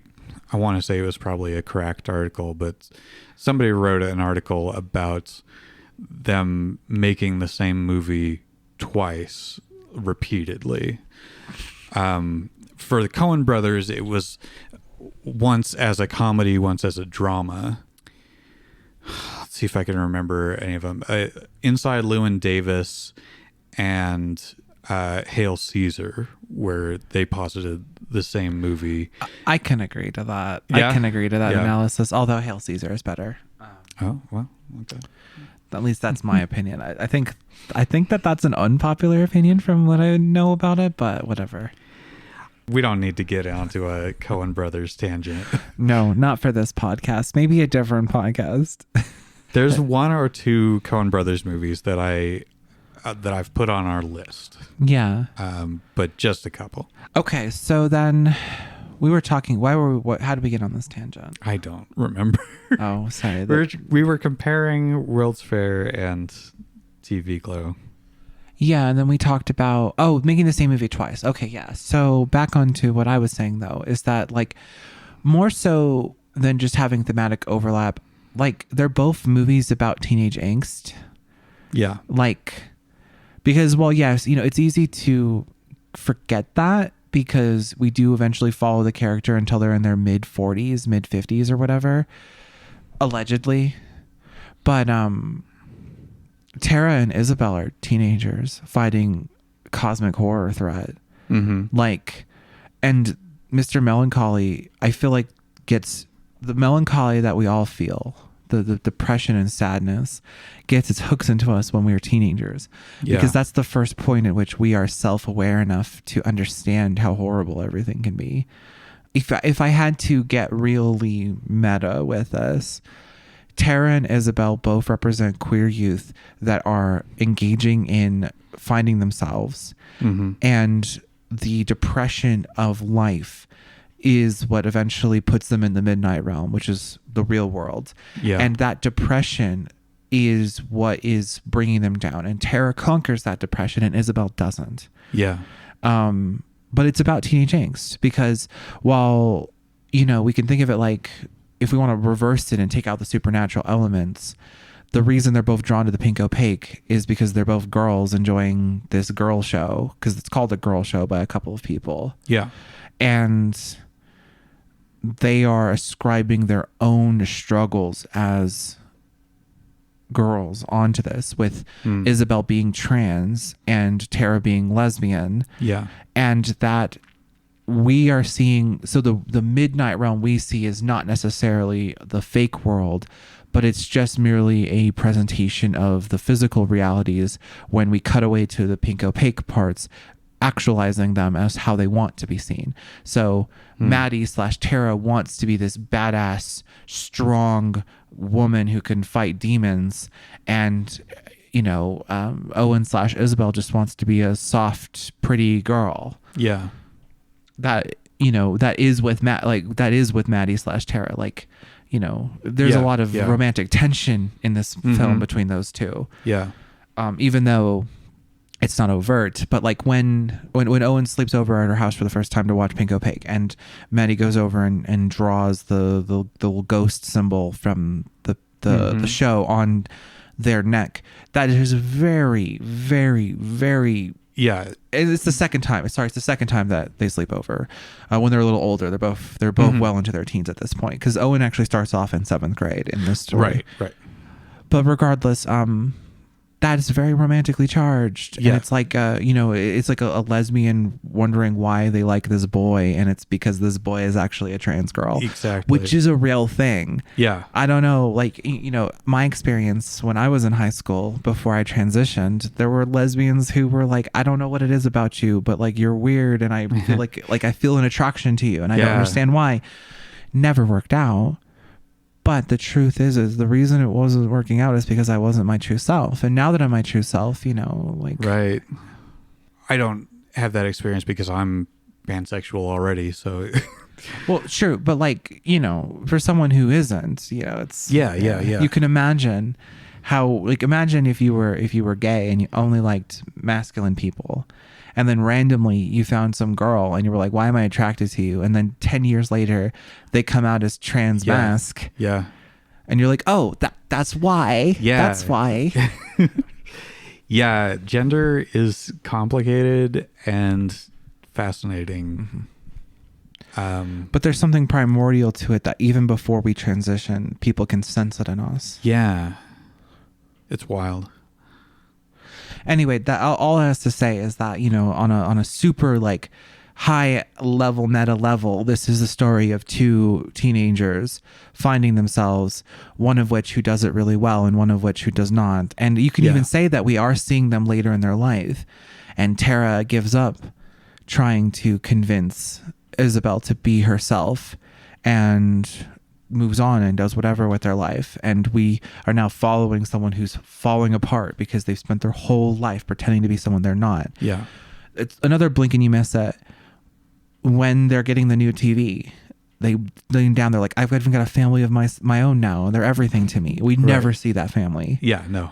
Speaker 2: want to say it was probably a cracked article, but somebody wrote an article about them making the same movie twice repeatedly. For the Coen brothers, it was once as a comedy, once as a drama. Let's see if I can remember any of them. Inside Llewyn Davis and Hail Caesar, where they posited the same movie.
Speaker 1: I can agree to that.
Speaker 2: Yeah?
Speaker 1: I can agree to that
Speaker 2: Yeah.
Speaker 1: analysis, although Hail Caesar is better.
Speaker 2: Oh, well, okay.
Speaker 1: At least that's my opinion. I think that's an unpopular opinion from what I know about it, but whatever.
Speaker 2: We don't need to get onto a Coen Brothers tangent.
Speaker 1: No, not for this podcast. Maybe a different podcast.
Speaker 2: There's one or two Coen Brothers movies that I've put on our list,
Speaker 1: Yeah.
Speaker 2: but just a couple.
Speaker 1: Okay, so then we were talking. How did we get on this tangent?
Speaker 2: I don't remember.
Speaker 1: Oh, sorry.
Speaker 2: We were comparing World's Fair and TV Glow.
Speaker 1: Yeah, and then we talked about making the same movie twice. Okay, yeah. So back onto what I was saying though is that like more so than just having thematic overlap, like they're both movies about teenage angst.
Speaker 2: Yeah.
Speaker 1: Like because yes, it's easy to forget that because we do eventually follow the character until they're in their mid 40s, mid 50s or whatever, allegedly. But Tara and Isabel are teenagers fighting cosmic horror threat.
Speaker 2: Mm-hmm.
Speaker 1: Like, and Mr. Melancholy, I feel like gets the melancholy that we all feel, the depression and sadness gets its hooks into us when we are teenagers.
Speaker 2: Yeah.
Speaker 1: Because that's the first point at which we are self-aware enough to understand how horrible everything can be. If I had to get really meta with this, Tara and Isabel both represent queer youth that are engaging in finding themselves.
Speaker 2: Mm-hmm.
Speaker 1: And the depression of life is what eventually puts them in the midnight realm, which is the real world.
Speaker 2: Yeah.
Speaker 1: And that depression is what is bringing them down. And Tara conquers that depression and Isabel doesn't.
Speaker 2: Yeah.
Speaker 1: But it's about teenage angst because while, we can think of it like, if we want to reverse it and take out the supernatural elements, the reason they're both drawn to the pink opaque is because they're both girls enjoying this girl show, because it's called a girl show by a couple of people.
Speaker 2: Yeah.
Speaker 1: And they are ascribing their own struggles as girls onto this, with Isabel being trans and Tara being lesbian.
Speaker 2: Yeah.
Speaker 1: And that we are seeing, so the midnight realm we see is not necessarily the fake world, but it's just merely a presentation of the physical realities when we cut away to the pink opaque parts, actualizing them as how they want to be seen. So Maddie / Tara wants to be this badass, strong woman who can fight demons, and Owen / Isabel just wants to be a soft, pretty girl.
Speaker 2: Yeah.
Speaker 1: That that is with Maddie / Tara. Like, there's a lot of romantic tension in this film between those two.
Speaker 2: Yeah.
Speaker 1: Even though it's not overt, but like when Owen sleeps over at her house for the first time to watch Pink Opaque, and Maddie goes over and draws the ghost symbol from the show on their neck, that is very, very, very.
Speaker 2: Yeah.
Speaker 1: It's the second time. It's the second time that they sleep over. When they're a little older, they're both well into their teens at this point. Because Owen actually starts off in 7th grade in this story.
Speaker 2: Right.
Speaker 1: But regardless, that is very romantically charged.
Speaker 2: Yeah.
Speaker 1: And it's like, it's like a lesbian wondering why they like this boy, and it's because this boy is actually a trans girl.
Speaker 2: Exactly.
Speaker 1: Which is a real thing.
Speaker 2: Yeah.
Speaker 1: I don't know, like, my experience when I was in high school before I transitioned, there were lesbians who were like, I don't know what it is about you, but like you're weird, and I feel like I feel an attraction to you, and I don't understand why. Never worked out. But the truth is the reason it wasn't working out is because I wasn't my true self. And now that I'm my true self,
Speaker 2: Right. I don't have that experience because I'm pansexual already, so.
Speaker 1: Well, sure. But for someone who isn't, it's.
Speaker 2: Yeah.
Speaker 1: You can imagine how, imagine if you were gay and you only liked masculine people. And then randomly you found some girl and you were like, why am I attracted to you? And then 10 years later, they come out as trans mask.
Speaker 2: Yeah.
Speaker 1: And you're like, oh, that's why.
Speaker 2: Yeah.
Speaker 1: That's why.
Speaker 2: Yeah. Gender is complicated and fascinating.
Speaker 1: But there's something primordial to it that even before we transition, people can sense it in us.
Speaker 2: Yeah. It's wild.
Speaker 1: Anyway, that all it has to say is that, you know, on a super like high level meta level, this is the story of two teenagers finding themselves, one of which who does it really well and one of which who does not. And you can even say that we are seeing them later in their life, and Tara gives up trying to convince Isabel to be herself and moves on and does whatever with their life. And we are now following someone who's falling apart because they've spent their whole life pretending to be someone they're not.
Speaker 2: Yeah.
Speaker 1: It's another blink and you miss it. When they're getting the new TV, they lean down, they're like, I've even got a family of my own now, and they're everything to me. We never see that family.
Speaker 2: Yeah, no.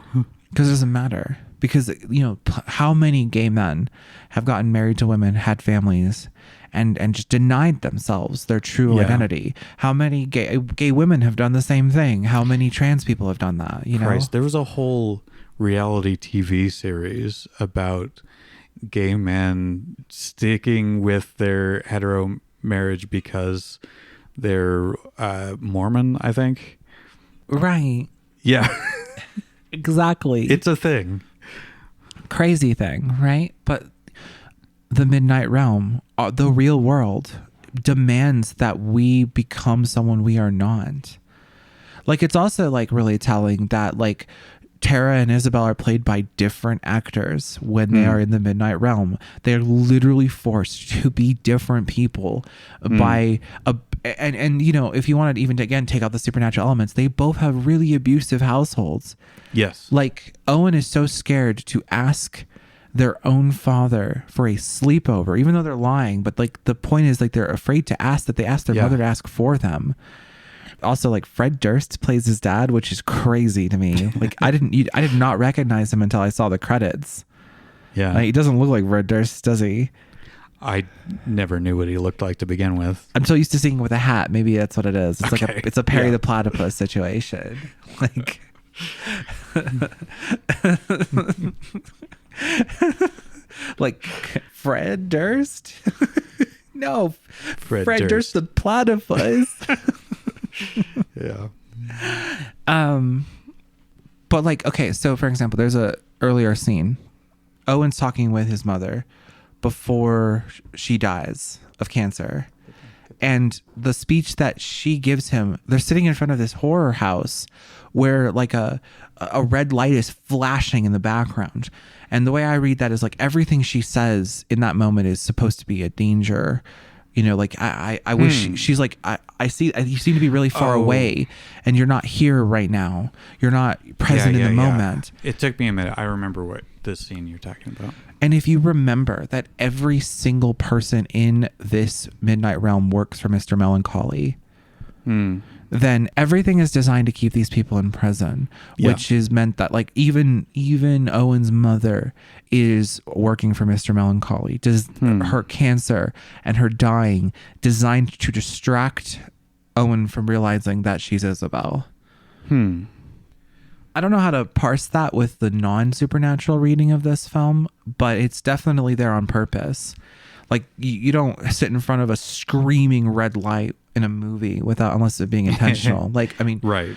Speaker 1: Because it doesn't matter. Because, you know, how many gay men have gotten married to women, had families, and just denied themselves their true identity? How many gay women have done the same thing? How many trans people have done that? You know,
Speaker 2: Christ, there was a whole reality TV series about gay men sticking with their hetero marriage because they're Mormon, I think.
Speaker 1: Right.
Speaker 2: Yeah.
Speaker 1: Exactly.
Speaker 2: It's a thing.
Speaker 1: Crazy thing, right? But the Midnight Realm, the real world, demands that we become someone we are not. Like, it's also like really telling that like Tara and Isabel are played by different actors when they are in the Midnight Realm. They're literally forced to be different people by and you know, if you wanted even to again take out the supernatural elements, they both have really abusive households.
Speaker 2: Yes.
Speaker 1: Like, Owen is so scared to ask their own father for a sleepover, even though they're lying. But like, the point is, like, they're afraid to ask, that they ask their mother to ask for them. Also, like, Fred Durst plays his dad, which is crazy to me. Like, I did not recognize him until I saw the credits.
Speaker 2: Yeah.
Speaker 1: Like, he doesn't look like Fred Durst, does he?
Speaker 2: I never knew what he looked like to begin with.
Speaker 1: I'm so used to seeing him with a hat. Maybe that's what it is. It's like it's a Perry the Platypus situation. Like, like Fred Durst? No, Fred Durst the Platypus.
Speaker 2: Yeah.
Speaker 1: But like, okay, so for example, there's a earlier scene. Owen's talking with his mother before she dies of cancer. And the speech that she gives him, they're sitting in front of this horror house where like a red light is flashing in the background. And the way I read that is like everything she says in that moment is supposed to be a danger. You know, like I wish she's like, I see you seem to be really far away and you're not here right now. You're not present in the moment.
Speaker 2: It took me a minute. I remember what this scene you're talking about.
Speaker 1: And if you remember that every single person in this Midnight Realm works for Mr. Melancholy, then everything is designed to keep these people in prison, which is meant that like even Owen's mother is working for Mr. Melancholy. Does her cancer and her dying designed to distract Owen from realizing that she's Isabel. I don't know how to parse that with the non-supernatural reading of this film, but it's definitely there on purpose. Like, you don't sit in front of a screaming red light in a movie unless it being intentional. Like, I mean,
Speaker 2: right.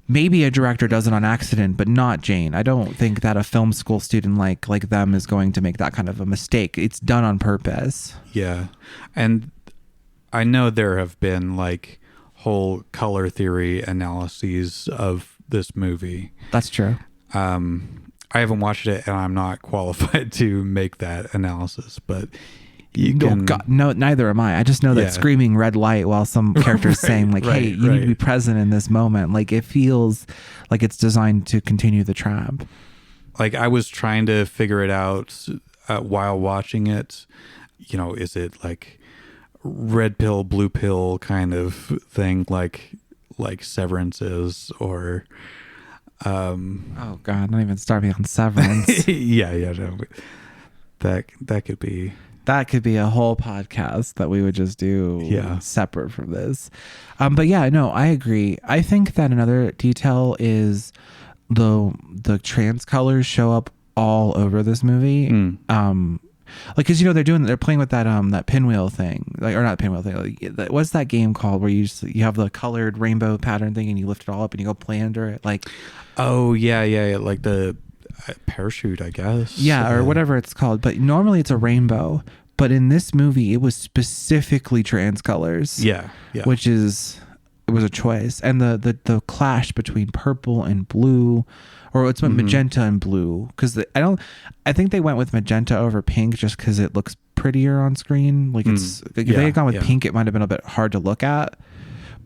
Speaker 1: Maybe a director does it on accident, but not Jane. I don't think that a film school student like them is going to make that kind of a mistake. It's done on purpose.
Speaker 2: Yeah. And I know there have been like whole color theory analyses of this movie.
Speaker 1: That's true.
Speaker 2: I haven't watched it and I'm not qualified to make that analysis, but you can...
Speaker 1: No, neither am I. I just know that screaming red light while some character is saying like, hey, you need to be present in this moment. Like, it feels like it's designed to continue the trap.
Speaker 2: Like, I was trying to figure it out while watching it. You know, is it like red pill, blue pill kind of thing like Severance is, or
Speaker 1: oh god, not even start me on Severance.
Speaker 2: no, that could be
Speaker 1: a whole podcast that we would just do separate from this. But yeah, no, I agree. I think that another detail is the trans colors show up all over this movie. Like, cause you know, they're playing with that pinwheel thing, like, or not pinwheel thing. Like, what's that game called where you have the colored rainbow pattern thing and you lift it all up and you go play under it? Like,
Speaker 2: oh yeah, like the parachute, I guess.
Speaker 1: Yeah, or whatever it's called. But normally it's a rainbow. But in this movie, it was specifically trans colors.
Speaker 2: Yeah.
Speaker 1: Which is, it was a choice. And the clash between purple and blue, or it's magenta and blue. Because I think they went with magenta over pink just because it looks prettier on screen. Like it's, if they had gone with pink, it might have been a bit hard to look at.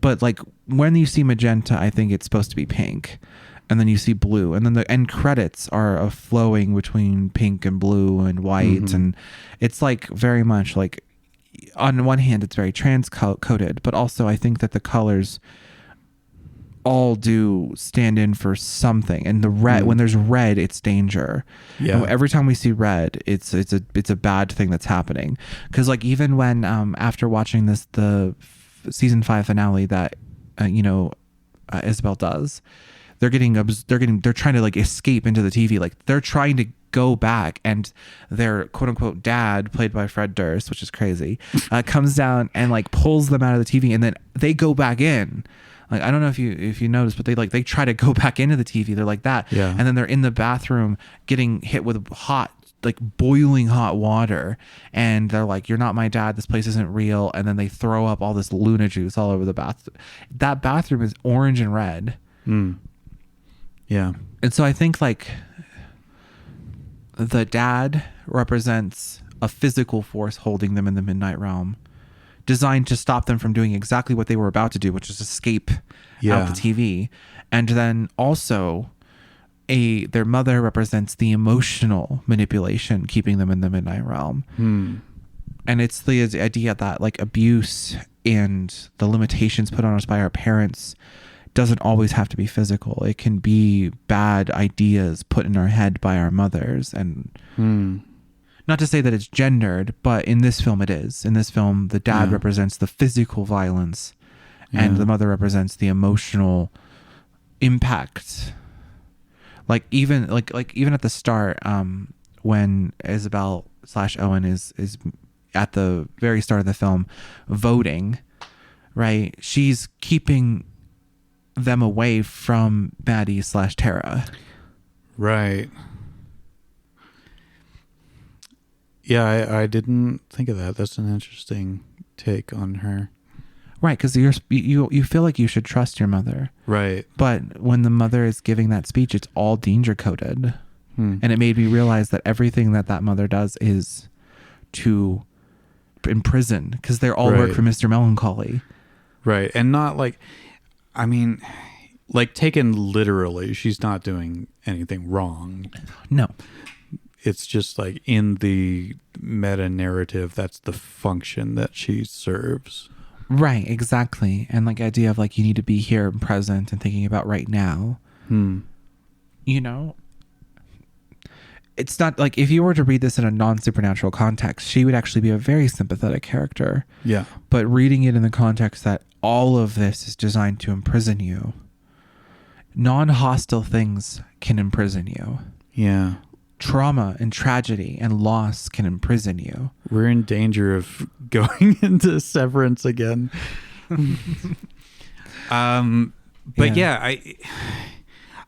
Speaker 1: But like when you see magenta, I think it's supposed to be pink. And then you see blue, and then the end credits are a flowing between pink and blue and white. And it's like very much like, on one hand, it's very trans coded, but also I think that the colors all do stand in for something. And the red, when there's red, it's danger.
Speaker 2: Yeah.
Speaker 1: And every time we see red, it's a bad thing that's happening. Because like even when after watching the season 5 finale that Isabel does, they're trying to like escape into the TV. Like they're trying to go back, and their quote unquote dad, played by Fred Durst, which is crazy, comes down and like pulls them out of the TV, and then they go back in. Like, I don't know if you noticed, but they try to go back into the TV. They're like that.
Speaker 2: Yeah.
Speaker 1: And then they're in the bathroom getting hit with like boiling hot water, and they're like, "You're not my dad. This place isn't real." And then they throw up all this Luna juice all over the bathroom. That bathroom is orange and red.
Speaker 2: Yeah.
Speaker 1: And so I think like the dad represents a physical force holding them in the midnight realm, designed to stop them from doing exactly what they were about to do, which is escape out the TV. And then also their mother represents the emotional manipulation, keeping them in the midnight realm. And it's the idea that like abuse and the limitations put on us by our parents doesn't always have to be physical. It can be bad ideas put in our head by our mothers. And not to say that it's gendered, but in this film it is. In this film, the dad represents the physical violence, and the mother represents the emotional impact. Like even even at the start, when Isabel / Owen is at the very start of the film voting, right? She's keeping them away from Maddie / Tara.
Speaker 2: Right. Yeah, I didn't think of that. That's an interesting take on her.
Speaker 1: Right, because you feel like you should trust your mother.
Speaker 2: Right.
Speaker 1: But when the mother is giving that speech, it's all danger coded. And it made me realize that everything that mother does is to imprison, because they're all work for Mr. Melancholy.
Speaker 2: Right. And not like, I mean, like taken literally, she's not doing anything wrong.
Speaker 1: No.
Speaker 2: It's just like in the meta narrative, that's the function that she serves.
Speaker 1: Right, exactly. And like idea of like, you need to be here and present and thinking about right now. You know? It's not like, if you were to read this in a non-supernatural context, she would actually be a very sympathetic character.
Speaker 2: Yeah.
Speaker 1: But reading it in the context that all of this is designed to imprison you, non-hostile things can imprison you.
Speaker 2: Yeah.
Speaker 1: Trauma and tragedy and loss can imprison you.
Speaker 2: We're in danger of going into severance again. But yeah,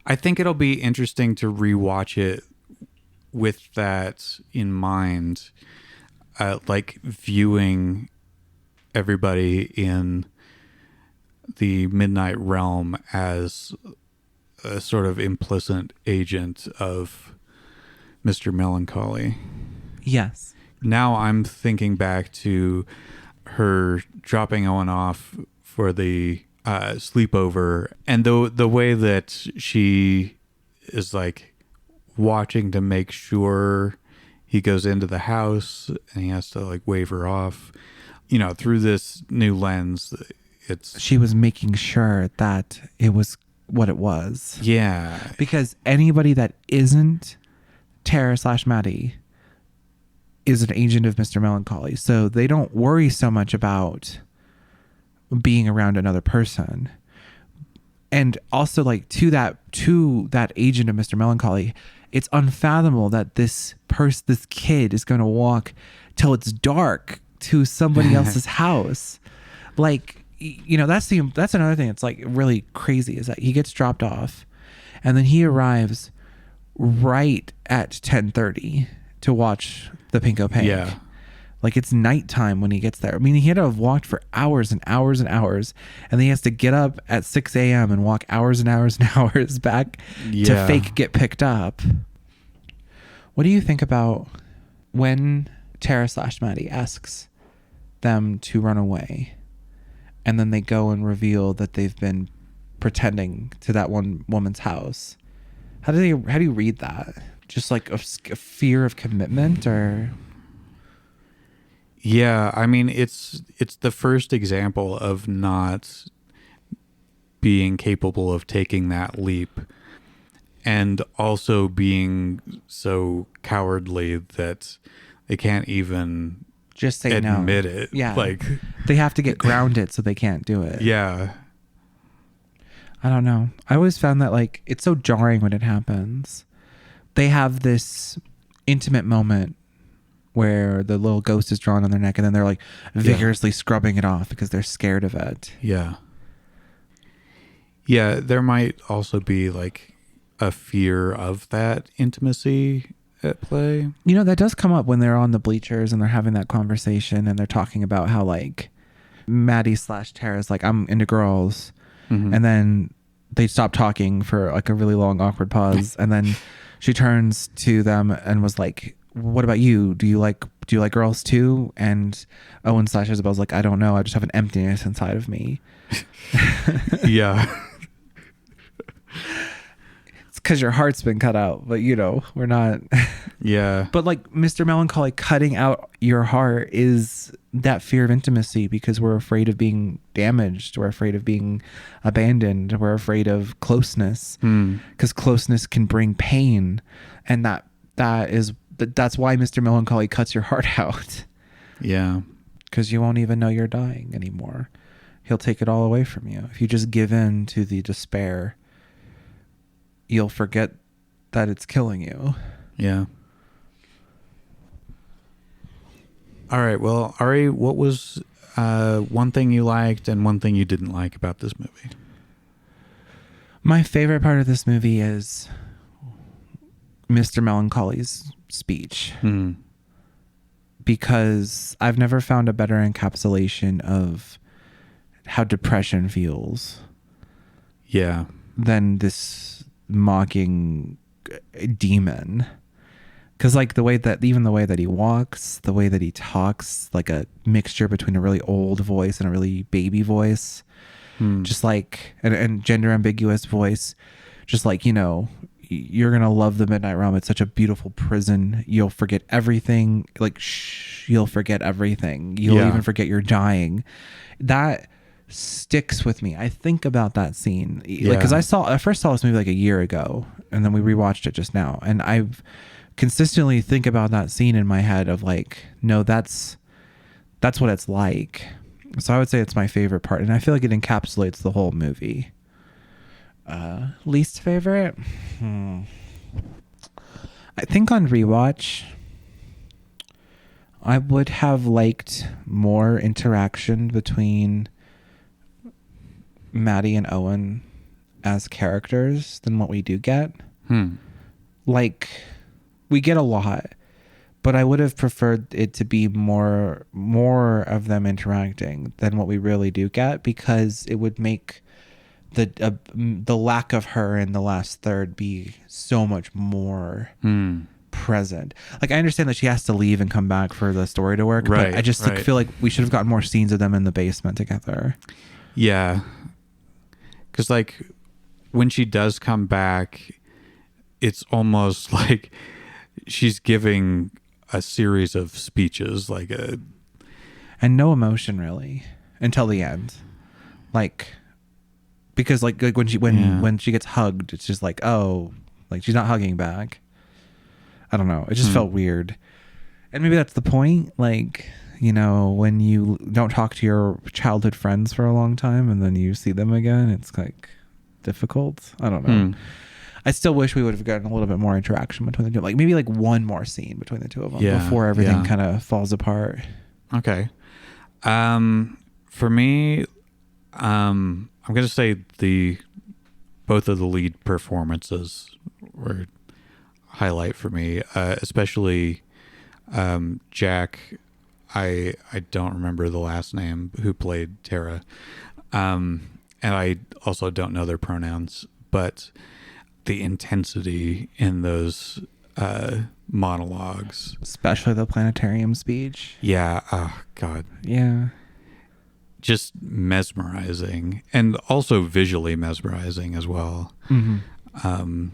Speaker 2: I think it'll be interesting to rewatch it with that in mind, like viewing everybody in the Midnight Realm as a sort of implicit agent of Mr. Melancholy.
Speaker 1: Yes.
Speaker 2: Now I'm thinking back to her dropping Owen off for the sleepover, and the way that she is like watching to make sure he goes into the house, and he has to like wave her off, you know, through this new lens.
Speaker 1: She was making sure that it was what it was.
Speaker 2: Yeah.
Speaker 1: Because anybody that isn't Tara / Maddie is an agent of Mr. Melancholy. So they don't worry so much about being around another person. And also like to that agent of Mr. Melancholy, it's unfathomable that this kid is going to walk till it's dark to somebody else's house. Like, you know, that's another thing. It's like really crazy is that he gets dropped off, and then he arrives right at 10:30 to watch the Pinko Pink.
Speaker 2: Yeah.
Speaker 1: Like it's nighttime when he gets there. I mean, he had to have walked for hours and hours and hours, and then he has to get up at 6 a.m. and walk hours and hours and hours back to fake get picked up. What do you think about when Tara / Maddie asks them to run away, and then they go and reveal that they've been pretending to that one woman's house? How do you read that? Just like a fear of commitment, or?
Speaker 2: Yeah, I mean, it's the first example of not being capable of taking that leap, and also being so cowardly that they can't even
Speaker 1: Just say no.
Speaker 2: admit it.
Speaker 1: Yeah.
Speaker 2: Like,
Speaker 1: they have to get grounded so they can't do it.
Speaker 2: yeah.
Speaker 1: I don't know. I always found that like it's so jarring when it happens. They have this intimate moment where the little ghost is drawn on their neck, and then they're like vigorously scrubbing it off because they're scared of it.
Speaker 2: Yeah. Yeah, there might also be like a fear of that intimacy at play.
Speaker 1: You know, that does come up when they're on the bleachers and they're having that conversation and they're talking about how like Maddie / Tara's like, I'm into girls.
Speaker 2: Mm-hmm.
Speaker 1: And then they stop talking for like a really long awkward pause, and then she turns to them and was like, what about you? Do you like girls too? And Owen / Isabel's like, I don't know. I just have an emptiness inside of me.
Speaker 2: Yeah.
Speaker 1: It's because your heart's been cut out, but you know, we're not.
Speaker 2: Yeah.
Speaker 1: But like Mr. Melancholy cutting out your heart is that fear of intimacy, because we're afraid of being damaged. We're afraid of being abandoned. We're afraid of closeness, because closeness can bring pain. And that's why Mr. Melancholy cuts your heart out.
Speaker 2: Yeah.
Speaker 1: Because you won't even know you're dying anymore. He'll take it all away from you. If you just give in to the despair, you'll forget that it's killing you.
Speaker 2: Yeah. All right. Well, Ari, what was one thing you liked and one thing you didn't like about this movie?
Speaker 1: My favorite part of this movie is Mr. Melancholy's speech. Because I've never found a better encapsulation of how depression feels.
Speaker 2: Yeah.
Speaker 1: Than this mocking demon. Because like the way that he walks, the way that he talks, like a mixture between a really old voice and a really baby voice, just like and gender ambiguous voice, just like, you know, you're gonna love the Midnight Realm. It's such a beautiful prison. You'll forget everything. Like you'll forget everything. You'll even forget you're dying. That sticks with me. I think about that scene, like, because I first saw this movie like a year ago, and then we rewatched it just now, and I've consistently think about that scene in my head of like, no, that's what it's like. So I would say it's my favorite part, and I feel like it encapsulates the whole movie. Least favorite? I think on rewatch, I would have liked more interaction between Maddie and Owen as characters than what we do get. Like, we get a lot, but I would have preferred it to be more of them interacting than what we really do get, because it would make the lack of her in the last third be so much more present. Like, I understand that she has to leave and come back for the story to work, but I just feel like we should have gotten more scenes of them in the basement together.
Speaker 2: Yeah. Because like when she does come back, it's almost like she's giving a series of speeches,
Speaker 1: and no emotion really until the end. Like, because like when she gets hugged, it's just like, oh, like she's not hugging back. I don't know. It just felt weird. And maybe that's the point. Like, you know, when you don't talk to your childhood friends for a long time and then you see them again, it's like difficult. I don't know. I still wish we would have gotten a little bit more interaction between the two. Like maybe like one more scene between the two of them before everything kind of falls apart.
Speaker 2: Okay. For me, I'm going to say both of the lead performances were highlight for me, especially Jack. I don't remember the last name who played Tara, and I also don't know their pronouns, but the intensity in those monologues,
Speaker 1: Especially the planetarium speech.
Speaker 2: yeah, oh god,
Speaker 1: Yeah.
Speaker 2: just mesmerizing, and also visually mesmerizing as well.
Speaker 1: Mm-hmm.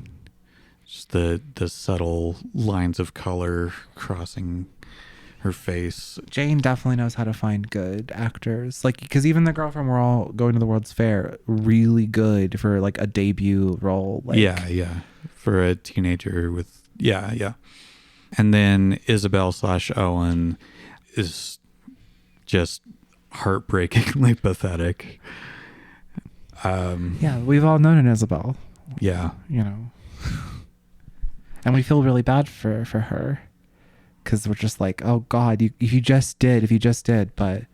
Speaker 2: Just the subtle lines of color crossing her face.
Speaker 1: Jane definitely knows how to find good actors. Like, because even the girl from We're All Going to the World's Fair, really good for like a debut role. Like,
Speaker 2: Yeah, for a teenager with yeah. And then Isabel / Owen is just heartbreakingly pathetic.
Speaker 1: Yeah, we've all known an Isabel,
Speaker 2: Yeah.
Speaker 1: you know. And we feel really bad for her. Because we're just like, oh God, if you just did, but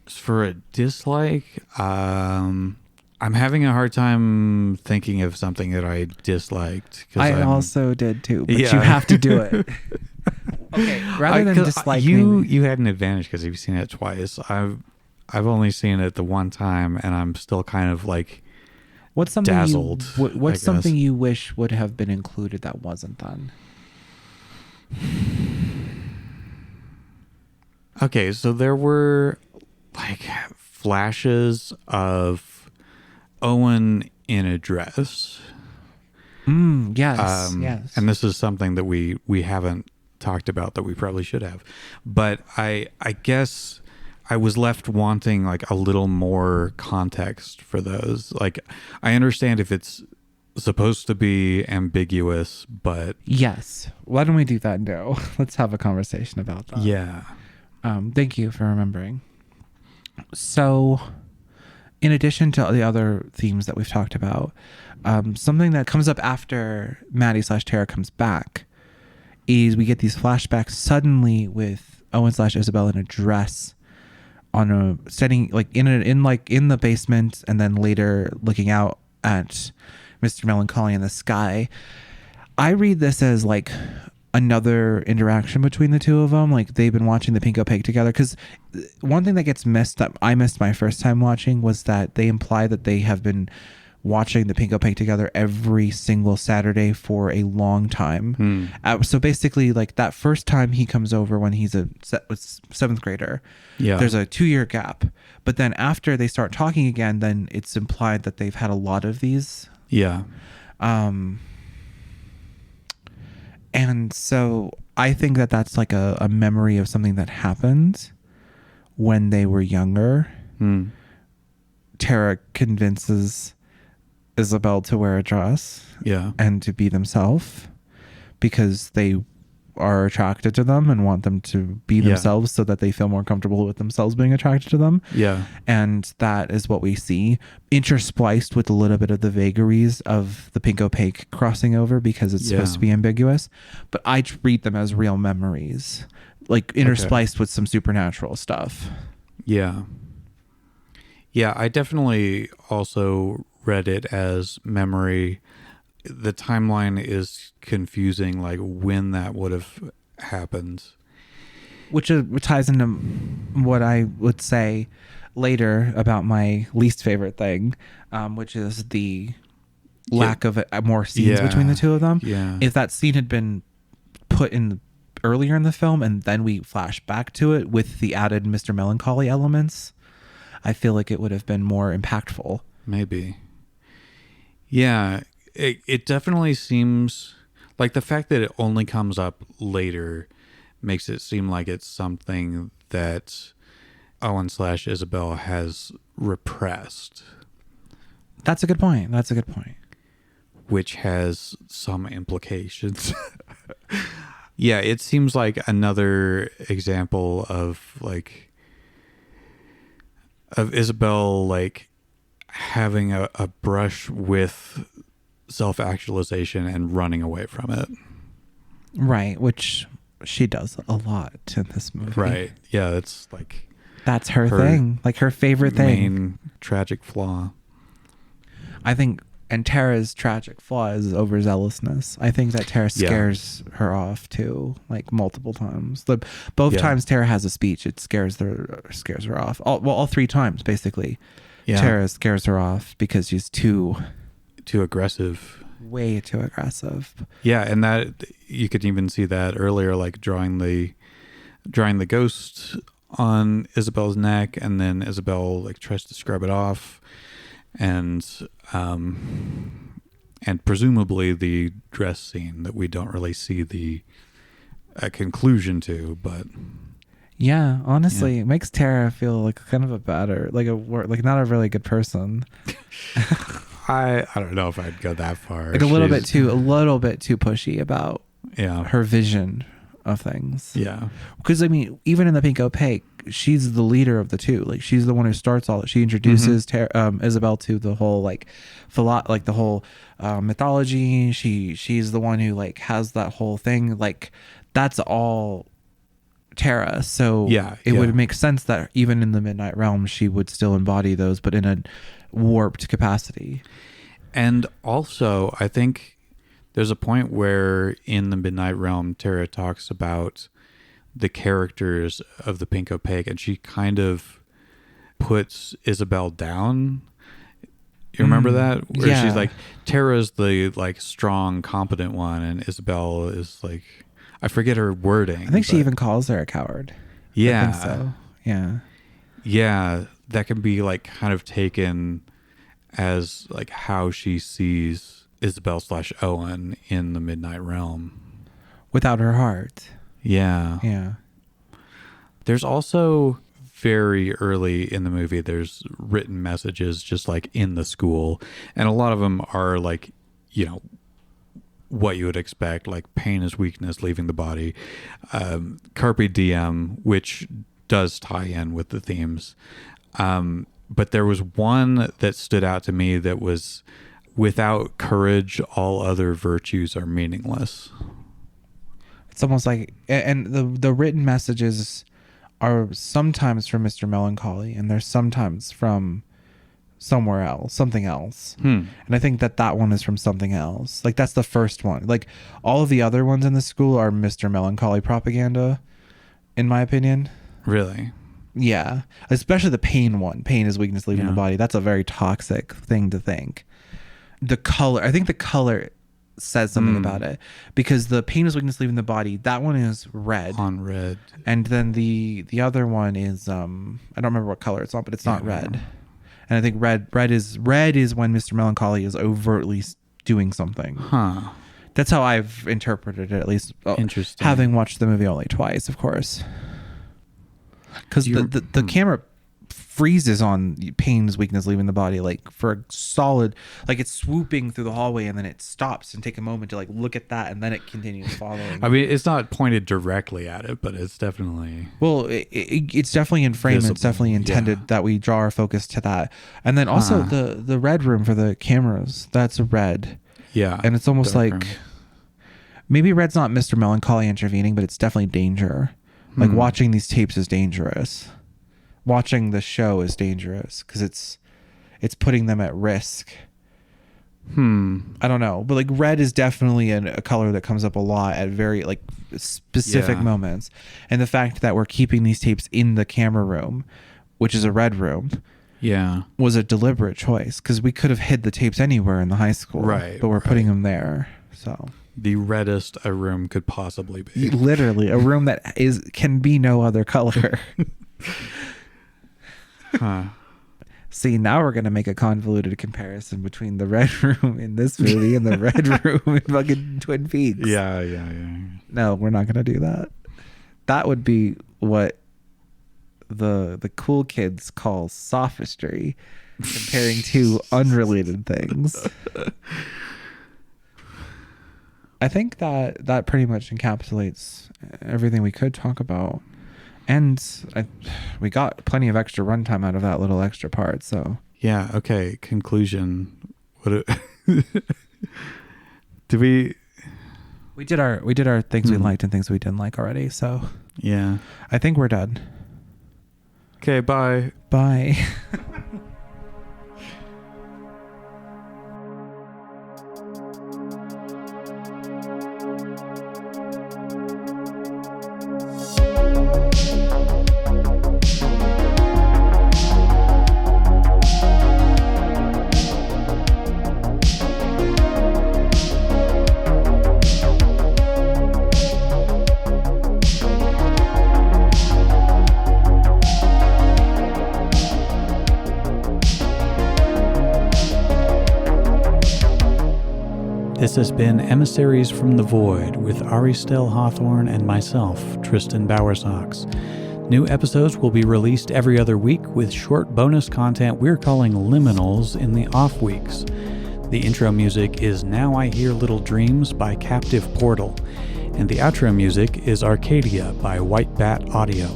Speaker 2: For a dislike, I'm having a hard time thinking of something that I disliked.
Speaker 1: I also did too, but
Speaker 2: Yeah.
Speaker 1: you have to do it. Okay, rather than dislike
Speaker 2: you had an advantage because you've seen it twice. I've only seen it the one time, and I'm still kind of like
Speaker 1: what's something
Speaker 2: dazzled.
Speaker 1: What's something you wish would have been included that wasn't done?
Speaker 2: Okay, so there were like flashes of Owen in a dress.
Speaker 1: Yes, yes.
Speaker 2: And this is something that we haven't talked about that we probably should have. But I guess I was left wanting like a little more context for those. Like, I understand if it's supposed to be ambiguous, but
Speaker 1: Yes. Why don't we do that now? Let's have a conversation about that.
Speaker 2: yeah.
Speaker 1: Thank you for remembering. So, in addition to the other themes that we've talked about, something that comes up after Maddie / Tara comes back is we get these flashbacks suddenly with Owen / Isabel in a dress on a setting, like in the basement, and then later looking out at Mr. Melancholy in the sky. I read this as like another interaction between the two of them. Like they've been watching the Pink Opaque together. Because one thing that gets missed, that I missed my first time watching, was that they imply that they have been watching the Pink Opaque together every single Saturday for a long time. So basically, like that first time he comes over when he's a seventh grader, there's a 2-year gap. But then after they start talking again, then it's implied that they've had a lot of these.
Speaker 2: Yeah.
Speaker 1: And so I think that that's like a memory of something that happened when they were younger. Tara convinces Isabel to wear a dress and to be themselves because they are attracted to them and want them to be themselves so that they feel more comfortable with themselves being attracted to them.
Speaker 2: Yeah.
Speaker 1: And that is what we see interspliced with a little bit of the vagaries of the Pink Opaque crossing over because it's supposed to be ambiguous. But I read them as real memories, like interspliced with some supernatural stuff.
Speaker 2: Yeah. Yeah, I definitely also read it as memory. The timeline is confusing, like when that would have happened.
Speaker 1: Which ties into what I would say later about my least favorite thing, which is the lack of more scenes between the two of them.
Speaker 2: Yeah.
Speaker 1: If that scene had been put in earlier in the film and then we flash back to it with the added Mr. Melancholy elements, I feel like it would have been more impactful.
Speaker 2: Maybe. Yeah, it definitely seems like the fact that it only comes up later makes it seem like it's something that Owen / Isabel has repressed.
Speaker 1: That's a good point.
Speaker 2: Which has some implications. Yeah, it seems like another example of Isabel like having a brush with self-actualization and running away from it.
Speaker 1: Right, which she does a lot in this movie.
Speaker 2: Right. Yeah, it's like
Speaker 1: that's her thing, like her favorite thing.
Speaker 2: Main tragic flaw.
Speaker 1: I think And Tara's tragic flaw is overzealousness. I think that Tara
Speaker 2: Yeah.
Speaker 1: scares her off too, like multiple times. Both
Speaker 2: Yeah.
Speaker 1: times Tara has a speech, it scares her off. All three times basically.
Speaker 2: Yeah.
Speaker 1: Tara scares her off because she's
Speaker 2: Too aggressive.
Speaker 1: way too aggressive.
Speaker 2: Yeah, and that you could even see that earlier, like drawing the ghost on Isabel's neck, and then Isabel like tries to scrub it off, and presumably the dress scene that we don't really see the conclusion to, but
Speaker 1: Yeah, honestly, it makes Tara feel like kind of a like not a really good person.
Speaker 2: I don't know if I'd go that far.
Speaker 1: Like a little bit too pushy about
Speaker 2: Yeah.
Speaker 1: her vision of things.
Speaker 2: Yeah.
Speaker 1: Because I mean, even in the Pink Opaque, she's the leader of the two. Like she's the one who starts all. She introduces Isabel to the whole the whole mythology. She's the one who like has that whole thing. Like that's all Tara. So it would make sense that even in the Midnight Realm, she would still embody those, but in a warped capacity.
Speaker 2: And also, I think there's a point where in the Midnight Realm, Tara talks about the characters of the Pink Opaque, and she kind of puts Isabel down. You remember that? Where she's like, Tara's the like strong, competent one, and Isabel is like, I forget her wording.
Speaker 1: I think she even calls her a coward.
Speaker 2: Yeah.
Speaker 1: I think so. Yeah.
Speaker 2: Yeah. That can be like kind of taken as like how she sees Isabel / Owen in the Midnight Realm.
Speaker 1: Without her heart.
Speaker 2: Yeah.
Speaker 1: Yeah.
Speaker 2: There's also very early in the movie, there's written messages just like in the school. And a lot of them are like, you know, what you would expect, like pain is weakness leaving the body. Carpe diem, which does tie in with the themes. But there was one that stood out to me that was, without courage, all other virtues are meaningless.
Speaker 1: It's almost like, and the written messages are sometimes from Mr. Melancholy, and they're sometimes from somewhere else, something else. And I think that one is from something else. Like that's the first one. Like all of the other ones in the school are Mr. Melancholy propaganda, in my opinion.
Speaker 2: Really?
Speaker 1: Yeah, especially the pain one. Pain is weakness leaving the body. That's a very toxic thing to think. The color, I think the color says something about it, because the pain is weakness leaving the body, that one is red.
Speaker 2: On red.
Speaker 1: And then the other one is I don't remember what color it's on, but it's not red. And I think red is when Mr. Melancholy is overtly doing something.
Speaker 2: Huh.
Speaker 1: That's how I've interpreted it, at least.
Speaker 2: Interesting.
Speaker 1: Having watched the movie only twice, of course. Because the camera freezes on pain's weakness leaving the body, like for a solid, like it's swooping through the hallway, and then it stops and take a moment to like look at that, and then it continues following.
Speaker 2: I mean, it's not pointed directly at it, but it's definitely,
Speaker 1: well, it's definitely in frame.
Speaker 2: visible.
Speaker 1: It's definitely intended that we draw our focus to that. And then also the red room for the cameras, that's red.
Speaker 2: Yeah.
Speaker 1: And it's almost
Speaker 2: dark
Speaker 1: like
Speaker 2: room.
Speaker 1: maybe red's not Mr. Melancholy intervening, but it's definitely danger. Like watching these tapes is dangerous. Watching the show is dangerous because it's putting them at risk. I don't know, but like red is definitely a color that comes up a lot at very like specific moments. And the fact that we're keeping these tapes in the camera room, which is a red room, was a deliberate choice, because we could have hid the tapes anywhere in the high school,
Speaker 2: right?
Speaker 1: But we're putting them there. So
Speaker 2: the reddest a room could possibly be.
Speaker 1: Literally a room that can be no other color. See, now we're going to make a convoluted comparison between the red room in this movie and the red room in fucking Twin Peaks.
Speaker 2: Yeah.
Speaker 1: No, we're not going to do that. That would be what the cool kids call sophistry, comparing two unrelated things. I think that pretty much encapsulates everything we could talk about. And we got plenty of extra runtime out of that little extra part. So
Speaker 2: yeah. Okay. Conclusion. What? We
Speaker 1: did our things we liked and things we didn't like already. So
Speaker 2: yeah,
Speaker 1: I think we're done.
Speaker 2: Okay. Bye.
Speaker 1: Bye.
Speaker 2: This has been Emissaries from the Void with Ari Stell Hawthorne and myself, Tristan Bowersox. New episodes will be released every other week with short bonus content we're calling liminals in the off weeks. The intro music is Now I Hear Little Dreams by Captive Portal, and the outro music is Arcadia by White Bat Audio.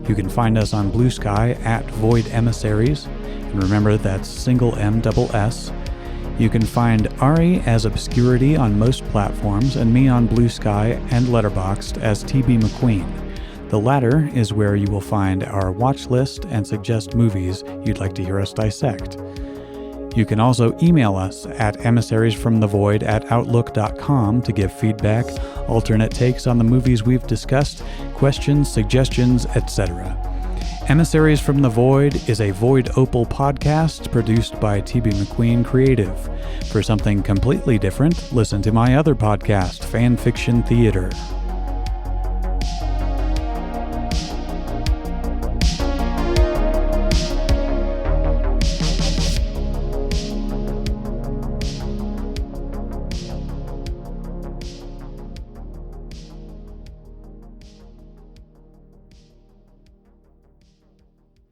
Speaker 2: You can find us on Blue Sky at Void Emissaries, and remember that's single M double S. You can find Ari as Obscurity on most platforms and me on Blue Sky and Letterboxd as TB McQueen. The latter is where you will find our watch list and suggest movies you'd like to hear us dissect. You can also email us at emissariesfromthevoid@outlook.com to give feedback, alternate takes on the movies we've discussed, questions, suggestions, etc. Emissaries from the Void is a Void Opal podcast produced by TB McQueen Creative. For something completely different, listen to my other podcast, Fan Fiction Theater.